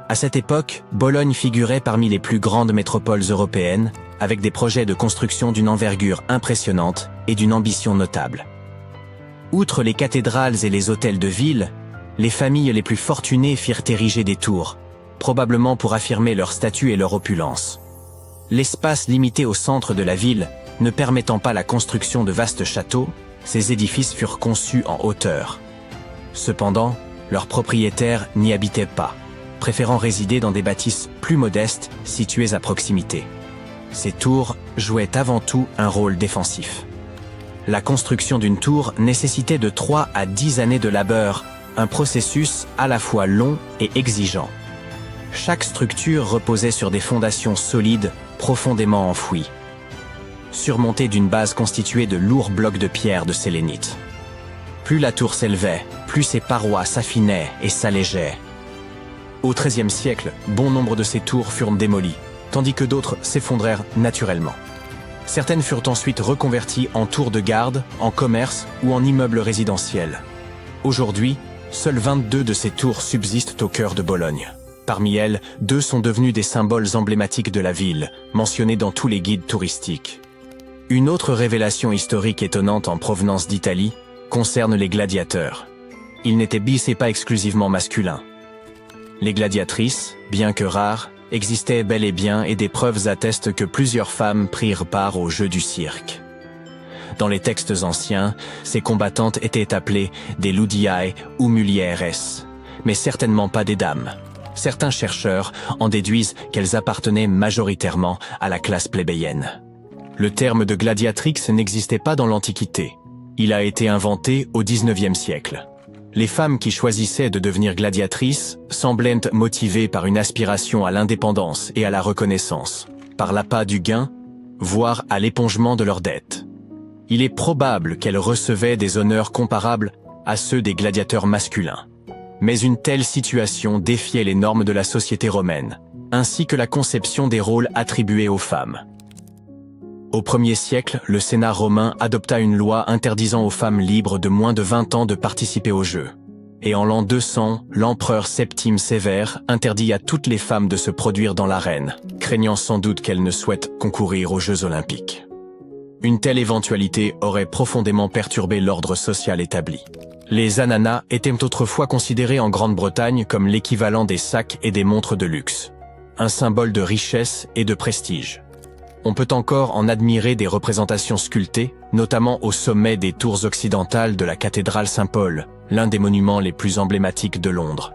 À cette époque, Bologne figurait parmi les plus grandes métropoles européennes, avec des projets de construction d'une envergure impressionnante et d'une ambition notable. Outre les cathédrales et les hôtels de ville, les familles les plus fortunées firent ériger des tours, probablement pour affirmer leur statut et leur opulence. L'espace limité au centre de la ville, ne permettant pas la construction de vastes châteaux, ces édifices furent conçus en hauteur. Cependant, leurs propriétaires n'y habitaient pas, préférant résider dans des bâtisses plus modestes situées à proximité. Ces tours jouaient avant tout un rôle défensif. La construction d'une tour nécessitait de 3 à 10 années de labeur, un processus à la fois long et exigeant. Chaque structure reposait sur des fondations solides, profondément enfouies, surmontées d'une base constituée de lourds blocs de pierre de sélénite. Plus la tour s'élevait, plus ses parois s'affinaient et s'allégeaient. Au XIIIe siècle, bon nombre de ces tours furent démolies, tandis que d'autres s'effondrèrent naturellement. Certaines furent ensuite reconverties en tours de garde, en commerce ou en immeubles résidentiels. Aujourd'hui, seules 22 de ces tours subsistent au cœur de Bologne. Parmi elles, 2 sont devenues des symboles emblématiques de la ville, mentionnés dans tous les guides touristiques. Une autre révélation historique étonnante en provenance d'Italie concerne les gladiateurs. Ils n'étaient pas exclusivement masculins. Les gladiatrices, bien que rares, existaient bel et bien et des preuves attestent que plusieurs femmes prirent part aux jeux du cirque. Dans les textes anciens, ces combattantes étaient appelées des ludiae ou mulieres, mais certainement pas des dames. Certains chercheurs en déduisent qu'elles appartenaient majoritairement à la classe plébéienne. Le terme de gladiatrix n'existait pas dans l'Antiquité. Il a été inventé au XIXe siècle. Les femmes qui choisissaient de devenir gladiatrices semblaient motivées par une aspiration à l'indépendance et à la reconnaissance, par l'appât du gain, voire à l'épongement de leurs dettes. Il est probable qu'elles recevaient des honneurs comparables à ceux des gladiateurs masculins. Mais une telle situation défiait les normes de la société romaine, ainsi que la conception des rôles attribués aux femmes. Au 1er siècle, le Sénat romain adopta une loi interdisant aux femmes libres de moins de 20 ans de participer aux Jeux. Et en l'an 200, l'empereur Septime Sévère interdit à toutes les femmes de se produire dans l'arène, craignant sans doute qu'elles ne souhaitent concourir aux Jeux olympiques. Une telle éventualité aurait profondément perturbé l'ordre social établi. Les ananas étaient autrefois considérés en Grande-Bretagne comme l'équivalent des sacs et des montres de luxe, un symbole de richesse et de prestige. On peut encore en admirer des représentations sculptées, notamment au sommet des tours occidentales de la cathédrale Saint-Paul, l'un des monuments les plus emblématiques de Londres.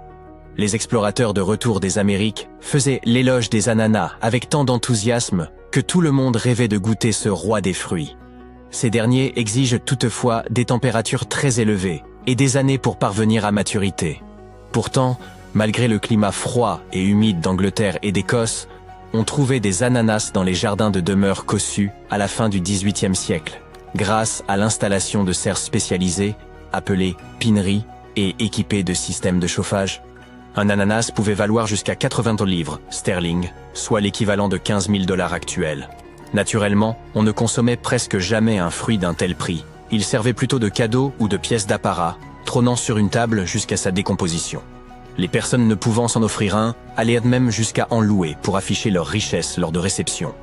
Les explorateurs de retour des Amériques faisaient l'éloge des ananas avec tant d'enthousiasme que tout le monde rêvait de goûter ce roi des fruits. Ces derniers exigent toutefois des températures très élevées et des années pour parvenir à maturité. Pourtant, malgré le climat froid et humide d'Angleterre et d'Écosse, on trouvait des ananas dans les jardins de demeure cossus à la fin du XVIIIe siècle, grâce à l'installation de serres spécialisées, appelées pineries et équipées de systèmes de chauffage. Un ananas pouvait valoir jusqu'à 80 livres sterling, soit l'équivalent de 15 000 $ actuels. Naturellement, on ne consommait presque jamais un fruit d'un tel prix. Il servait plutôt de cadeau ou de pièce d'apparat, trônant sur une table jusqu'à sa décomposition. Les personnes ne pouvant s'en offrir un allaient même jusqu'à en louer pour afficher leur richesse lors de réceptions.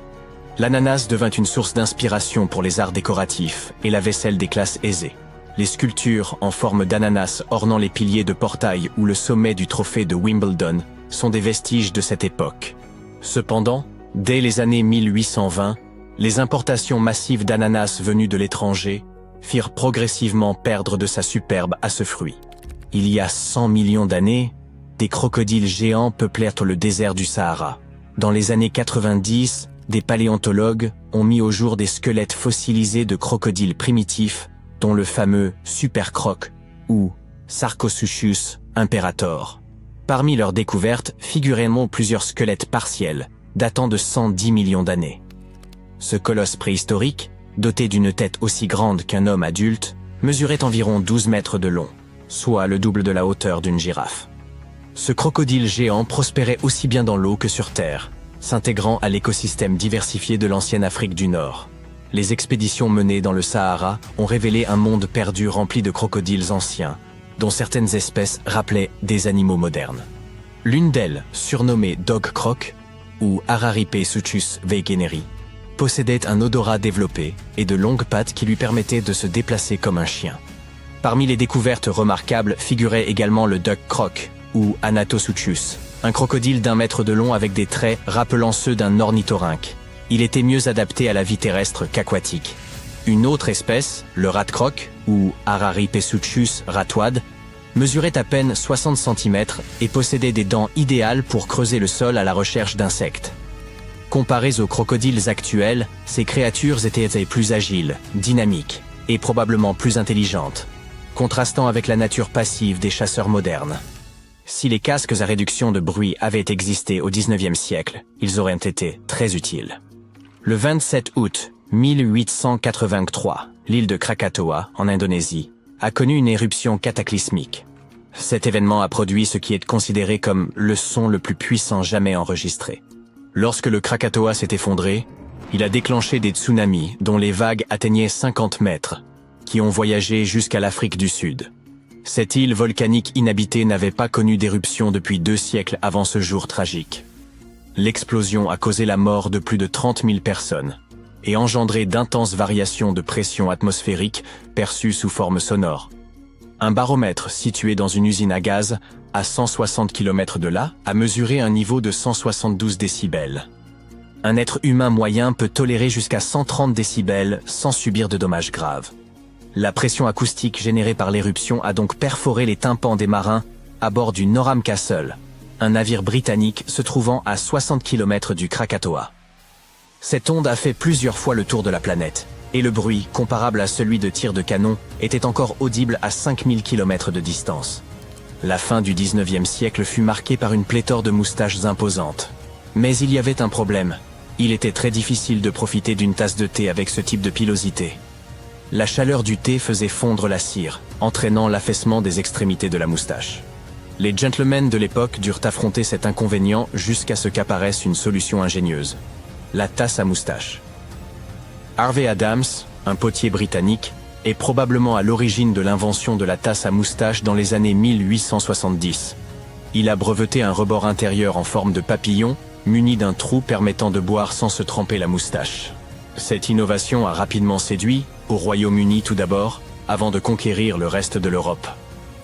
L'ananas devint une source d'inspiration pour les arts décoratifs et la vaisselle des classes aisées. Les sculptures en forme d'ananas ornant les piliers de portail ou le sommet du trophée de Wimbledon sont des vestiges de cette époque. Cependant, dès les années 1820, les importations massives d'ananas venus de l'étranger firent progressivement perdre de sa superbe à ce fruit. Il y a 100 millions d'années, des crocodiles géants peuplèrent le désert du Sahara. Dans les années 90, des paléontologues ont mis au jour des squelettes fossilisés de crocodiles primitifs, dont le fameux Supercroc ou Sarcosuchus imperator. Parmi leurs découvertes figuraient plusieurs squelettes partiels, datant de 110 millions d'années. Ce colosse préhistorique, doté d'une tête aussi grande qu'un homme adulte, mesurait environ 12 mètres de long, soit le double de la hauteur d'une girafe. Ce crocodile géant prospérait aussi bien dans l'eau que sur terre, s'intégrant à l'écosystème diversifié de l'ancienne Afrique du Nord. Les expéditions menées dans le Sahara ont révélé un monde perdu rempli de crocodiles anciens, dont certaines espèces rappelaient des animaux modernes. L'une d'elles, surnommée Dog Croc, ou Araripesuchus wegeneri, possédait un odorat développé et de longues pattes qui lui permettaient de se déplacer comme un chien. Parmi les découvertes remarquables figurait également le Duck Croc, ou Anatosuchus, un crocodile d'1 mètre de long avec des traits rappelant ceux d'un ornithorynque. Il était mieux adapté à la vie terrestre qu'aquatique. Une autre espèce, le rat croc, ou Araripesuchus ratwad, mesurait à peine 60 cm et possédait des dents idéales pour creuser le sol à la recherche d'insectes. Comparées aux crocodiles actuels, ces créatures étaient plus agiles, dynamiques et probablement plus intelligentes, contrastant avec la nature passive des chasseurs modernes. Si les casques à réduction de bruit avaient existé au XIXe siècle, ils auraient été très utiles. Le 27 août 1883, l'île de Krakatoa, en Indonésie, a connu une éruption cataclysmique. Cet événement a produit ce qui est considéré comme le son le plus puissant jamais enregistré. Lorsque le Krakatoa s'est effondré, il a déclenché des tsunamis dont les vagues atteignaient 50 mètres, qui ont voyagé jusqu'à l'Afrique du Sud. Cette île volcanique inhabitée n'avait pas connu d'éruption depuis 2 siècles avant ce jour tragique. L'explosion a causé la mort de plus de 30 000 personnes et engendré d'intenses variations de pression atmosphérique perçues sous forme sonore. Un baromètre situé dans une usine à gaz à 160 km de là, a mesuré un niveau de 172 décibels. Un être humain moyen peut tolérer jusqu'à 130 décibels sans subir de dommages graves. La pression acoustique générée par l'éruption a donc perforé les tympans des marins à bord du Norham Castle, un navire britannique se trouvant à 60 km du Krakatoa. Cette onde a fait plusieurs fois le tour de la planète, et le bruit, comparable à celui de tirs de canon, était encore audible à 5000 km de distance. La fin du 19e siècle fut marquée par une pléthore de moustaches imposantes. Mais il y avait un problème. Il était très difficile de profiter d'une tasse de thé avec ce type de pilosité. La chaleur du thé faisait fondre la cire, entraînant l'affaissement des extrémités de la moustache. Les gentlemen de l'époque durent affronter cet inconvénient jusqu'à ce qu'apparaisse une solution ingénieuse. La tasse à moustache. Harvey Adams, un potier britannique, est probablement à l'origine de l'invention de la tasse à moustache dans les années 1870. Il a breveté un rebord intérieur en forme de papillon, muni d'un trou permettant de boire sans se tremper la moustache. Cette innovation a rapidement séduit, au Royaume-Uni tout d'abord, avant de conquérir le reste de l'Europe.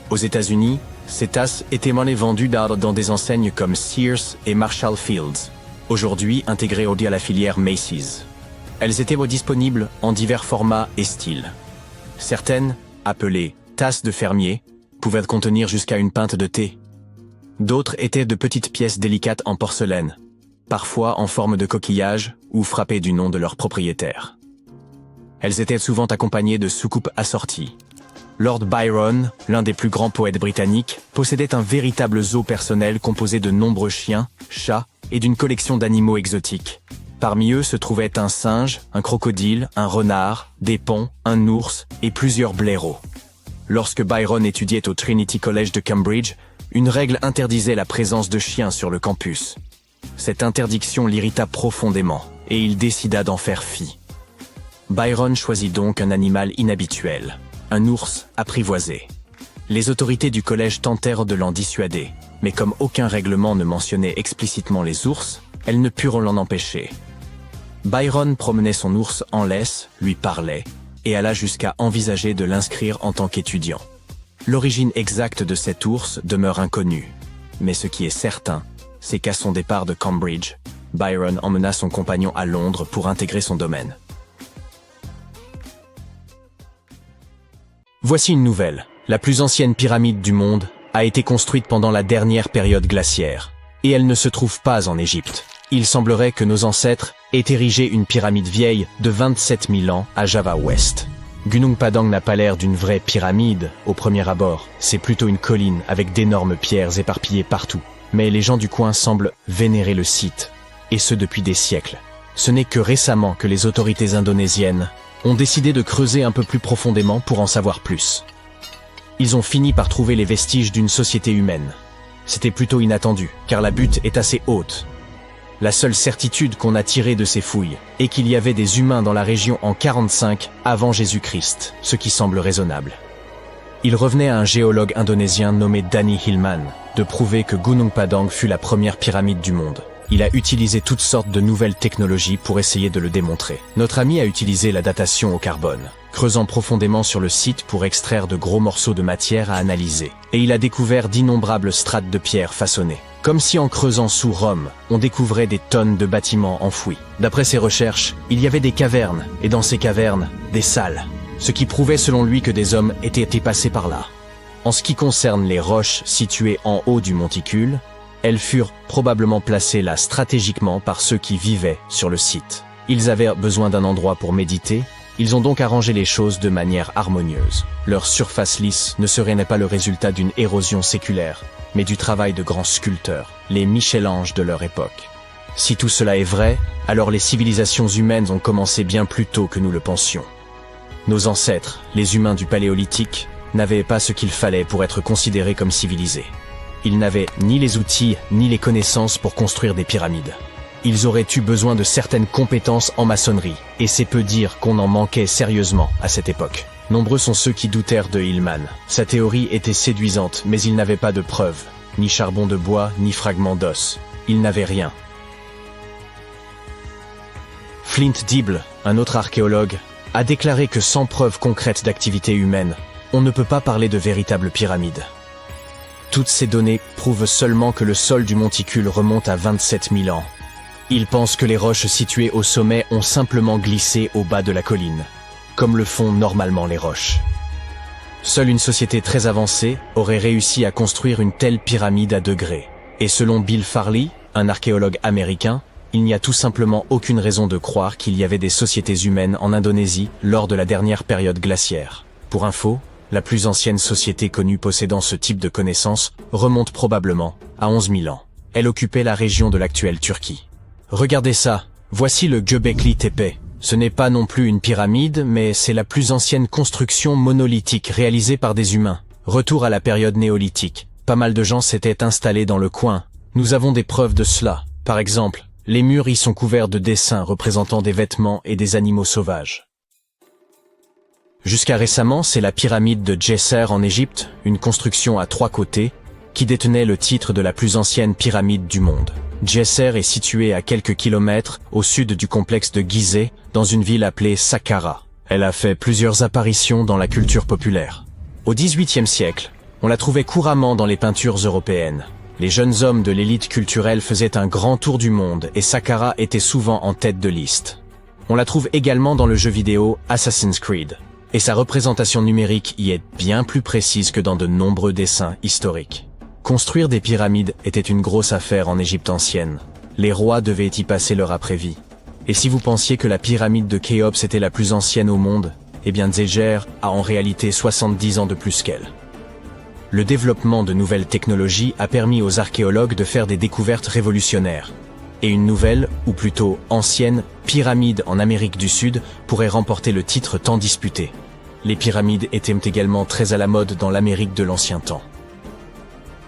Aux États-Unis, ces tasses étaient monnaie vendues dans des enseignes comme Sears et Marshall Fields, aujourd'hui intégrées à la filière Macy's. Elles étaient disponibles en divers formats et styles. Certaines, appelées tasses de fermier, pouvaient contenir jusqu'à une pinte de thé. D'autres étaient de petites pièces délicates en porcelaine, parfois en forme de coquillage ou frappées du nom de leur propriétaire. Elles étaient souvent accompagnées de soucoupes assorties. Lord Byron, l'un des plus grands poètes britanniques, possédait un véritable zoo personnel composé de nombreux chiens, chats et d'une collection d'animaux exotiques. Parmi eux se trouvaient un singe, un crocodile, un renard, des ponts, un ours et plusieurs blaireaux. Lorsque Byron étudiait au Trinity College de Cambridge, une règle interdisait la présence de chiens sur le campus. Cette interdiction l'irrita profondément, et il décida d'en faire fi. Byron choisit donc un animal inhabituel, un ours apprivoisé. Les autorités du collège tentèrent de l'en dissuader, mais comme aucun règlement ne mentionnait explicitement les ours, elles ne purent l'en empêcher. Byron promenait son ours en laisse, lui parlait, et alla jusqu'à envisager de l'inscrire en tant qu'étudiant. L'origine exacte de cet ours demeure inconnue, mais ce qui est certain, c'est qu'à son départ de Cambridge, Byron emmena son compagnon à Londres pour intégrer son domaine. Voici une nouvelle. La plus ancienne pyramide du monde a été construite pendant la dernière période glaciaire, et elle ne se trouve pas en Égypte. Il semblerait que nos ancêtres aient érigé une pyramide vieille de 27 000 ans à Java Ouest. Gunung Padang n'a pas l'air d'une vraie pyramide au premier abord, c'est plutôt une colline avec d'énormes pierres éparpillées partout. Mais les gens du coin semblent vénérer le site, et ce depuis des siècles. Ce n'est que récemment que les autorités indonésiennes ont décidé de creuser un peu plus profondément pour en savoir plus. Ils ont fini par trouver les vestiges d'une société humaine. C'était plutôt inattendu, car la butte est assez haute. La seule certitude qu'on a tirée de ces fouilles est qu'il y avait des humains dans la région en 45 avant Jésus-Christ, ce qui semble raisonnable. Il revenait à un géologue indonésien nommé Danny Hillman de prouver que Gunung Padang fut la première pyramide du monde. Il a utilisé toutes sortes de nouvelles technologies pour essayer de le démontrer. Notre ami a utilisé la datation au carbone, creusant profondément sur le site pour extraire de gros morceaux de matière à analyser. Et il a découvert d'innombrables strates de pierre façonnées. Comme si en creusant sous Rome, on découvrait des tonnes de bâtiments enfouis. D'après ses recherches, il y avait des cavernes, et dans ces cavernes, des salles. Ce qui prouvait selon lui que des hommes étaient passés par là. En ce qui concerne les roches situées en haut du monticule, elles furent probablement placées là stratégiquement par ceux qui vivaient sur le site. Ils avaient besoin d'un endroit pour méditer, ils ont donc arrangé les choses de manière harmonieuse. Leur surface lisse ne serait pas le résultat d'une érosion séculaire, mais du travail de grands sculpteurs, les Michel-Ange de leur époque. Si tout cela est vrai, alors les civilisations humaines ont commencé bien plus tôt que nous le pensions. Nos ancêtres, les humains du Paléolithique, n'avaient pas ce qu'il fallait pour être considérés comme civilisés. Ils n'avaient ni les outils ni les connaissances pour construire des pyramides. Ils auraient eu besoin de certaines compétences en maçonnerie, et c'est peu dire qu'on en manquait sérieusement à cette époque. Nombreux sont ceux qui doutèrent de Hillman. Sa théorie était séduisante, mais il n'avait pas de preuves, ni charbon de bois, ni fragments d'os. Il n'avait rien. Flint Dibble, un autre archéologue, a déclaré que sans preuve concrète d'activité humaine, on ne peut pas parler de véritable pyramide. Toutes ces données prouvent seulement que le sol du monticule remonte à 27 000 ans. Ils pensent que les roches situées au sommet ont simplement glissé au bas de la colline, comme le font normalement les roches. Seule une société très avancée aurait réussi à construire une telle pyramide à degrés. Et selon Bill Farley, un archéologue américain, il n'y a tout simplement aucune raison de croire qu'il y avait des sociétés humaines en Indonésie lors de la dernière période glaciaire. Pour info, la plus ancienne société connue possédant ce type de connaissances remonte probablement à 11 000 ans. Elle occupait la région de l'actuelle Turquie. Regardez ça, voici le Göbekli Tepe. Ce n'est pas non plus une pyramide, mais c'est la plus ancienne construction monolithique réalisée par des humains. Retour à la période néolithique. Pas mal de gens s'étaient installés dans le coin. Nous avons des preuves de cela. Par exemple, les murs y sont couverts de dessins représentant des vêtements et des animaux sauvages. Jusqu'à récemment, c'est la pyramide de Djesser en Égypte, une construction à 3 côtés, qui détenait le titre de la plus ancienne pyramide du monde. Djesser est située à quelques kilomètres au sud du complexe de Gizeh, dans une ville appelée Saqqara. Elle a fait plusieurs apparitions dans la culture populaire. Au XVIIIe siècle, on la trouvait couramment dans les peintures européennes. Les jeunes hommes de l'élite culturelle faisaient un grand tour du monde et Saqqara était souvent en tête de liste. On la trouve également dans le jeu vidéo Assassin's Creed. Et sa représentation numérique y est bien plus précise que dans de nombreux dessins historiques. Construire des pyramides était une grosse affaire en Égypte ancienne. Les rois devaient y passer leur après-vie. Et si vous pensiez que la pyramide de Khéops était la plus ancienne au monde, eh bien Djeser a en réalité 70 ans de plus qu'elle. Le développement de nouvelles technologies a permis aux archéologues de faire des découvertes révolutionnaires. Et une nouvelle, ou plutôt ancienne, pyramide en Amérique du Sud pourrait remporter le titre tant disputé. Les pyramides étaient également très à la mode dans l'Amérique de l'ancien temps.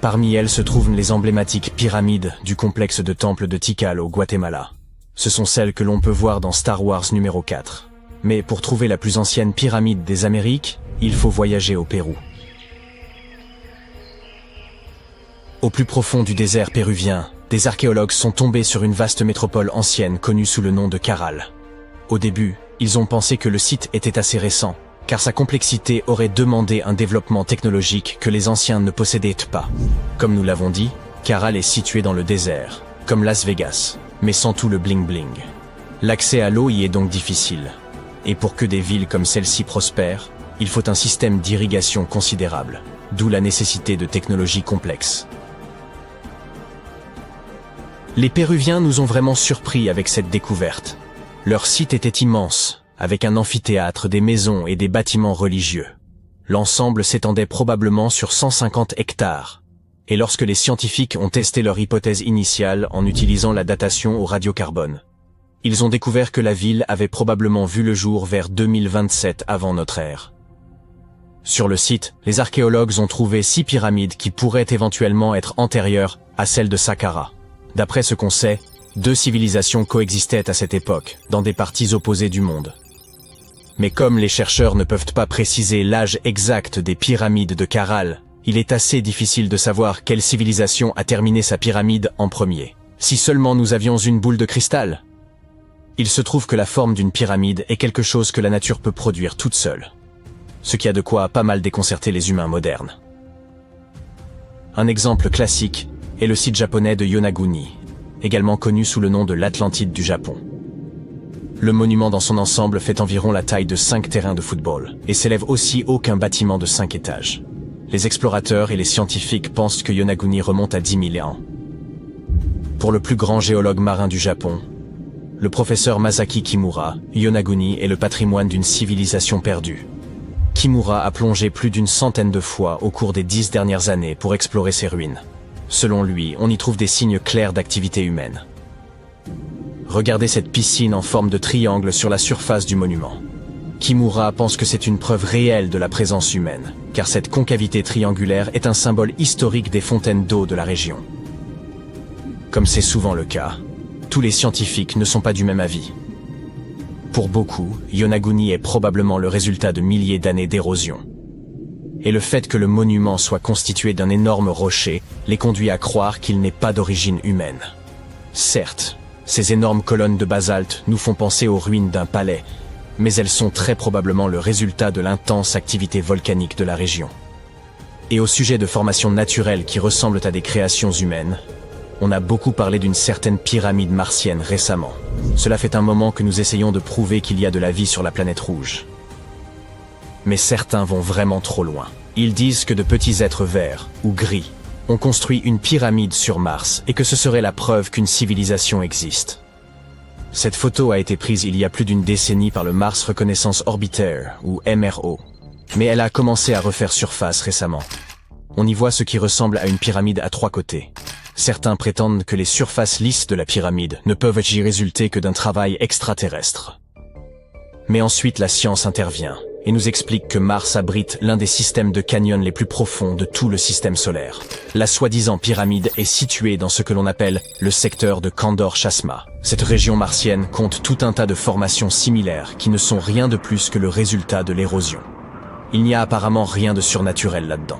Parmi elles se trouvent les emblématiques pyramides du complexe de temple de Tikal au Guatemala. Ce sont celles que l'on peut voir dans Star Wars numéro 4. Mais pour trouver la plus ancienne pyramide des Amériques, il faut voyager au Pérou. Au plus profond du désert péruvien, des archéologues sont tombés sur une vaste métropole ancienne connue sous le nom de Caral. Au début, ils ont pensé que le site était assez récent, car sa complexité aurait demandé un développement technologique que les anciens ne possédaient pas. Comme nous l'avons dit, Caral est situé dans le désert, comme Las Vegas, mais sans tout le bling-bling. L'accès à l'eau y est donc difficile. Et pour que des villes comme celle-ci prospèrent, il faut un système d'irrigation considérable, d'où la nécessité de technologies complexes. Les Péruviens nous ont vraiment surpris avec cette découverte. Leur site était immense, avec un amphithéâtre, des maisons et des bâtiments religieux. L'ensemble s'étendait probablement sur 150 hectares. Et lorsque les scientifiques ont testé leur hypothèse initiale en utilisant la datation au radiocarbone, ils ont découvert que la ville avait probablement vu le jour vers 2027 avant notre ère. Sur le site, les archéologues ont trouvé 6 pyramides qui pourraient éventuellement être antérieures à celle de Saqqara. D'après ce qu'on sait, 2 civilisations coexistaient à cette époque, dans des parties opposées du monde. Mais comme les chercheurs ne peuvent pas préciser l'âge exact des pyramides de Caral, il est assez difficile de savoir quelle civilisation a terminé sa pyramide en premier. Si seulement nous avions une boule de cristal. Il se trouve que la forme d'une pyramide est quelque chose que la nature peut produire toute seule. Ce qui a de quoi pas mal déconcerter les humains modernes. Un exemple classique est le site japonais de Yonaguni, également connu sous le nom de l'Atlantide du Japon. Le monument dans son ensemble fait environ la taille de 5 terrains de football, et s'élève aussi haut qu'un bâtiment de 5 étages. Les explorateurs et les scientifiques pensent que Yonaguni remonte à 10 000 ans. Pour le plus grand géologue marin du Japon, le professeur Masaki Kimura, Yonaguni est le patrimoine d'une civilisation perdue. Kimura a plongé plus d'une centaine de fois au cours des 10 dernières années pour explorer ces ruines. Selon lui, on y trouve des signes clairs d'activité humaine. Regardez cette piscine en forme de triangle sur la surface du monument. Kimura pense que c'est une preuve réelle de la présence humaine, car cette concavité triangulaire est un symbole historique des fontaines d'eau de la région. Comme c'est souvent le cas, tous les scientifiques ne sont pas du même avis. Pour beaucoup, Yonaguni est probablement le résultat de milliers d'années d'érosion. Et le fait que le monument soit constitué d'un énorme rocher les conduit à croire qu'il n'est pas d'origine humaine. Certes, ces énormes colonnes de basalte nous font penser aux ruines d'un palais, mais elles sont très probablement le résultat de l'intense activité volcanique de la région. Et au sujet de formations naturelles qui ressemblent à des créations humaines, on a beaucoup parlé d'une certaine pyramide martienne récemment. Cela fait un moment que nous essayons de prouver qu'il y a de la vie sur la planète rouge. Mais certains vont vraiment trop loin. Ils disent que de petits êtres verts ou gris ont construit une pyramide sur Mars et que ce serait la preuve qu'une civilisation existe. Cette photo a été prise il y a plus d'une décennie par le Mars Reconnaissance Orbiter, ou MRO. Mais elle a commencé à refaire surface récemment. On y voit ce qui ressemble à une pyramide à 3 côtés. Certains prétendent que les surfaces lisses de la pyramide ne peuvent y résulter que d'un travail extraterrestre. Mais ensuite la science intervient et nous explique que Mars abrite l'un des systèmes de canyons les plus profonds de tout le système solaire. La soi-disant pyramide est située dans ce que l'on appelle le secteur de Kandor-Chasma. Cette région martienne compte tout un tas de formations similaires qui ne sont rien de plus que le résultat de l'érosion. Il n'y a apparemment rien de surnaturel là-dedans.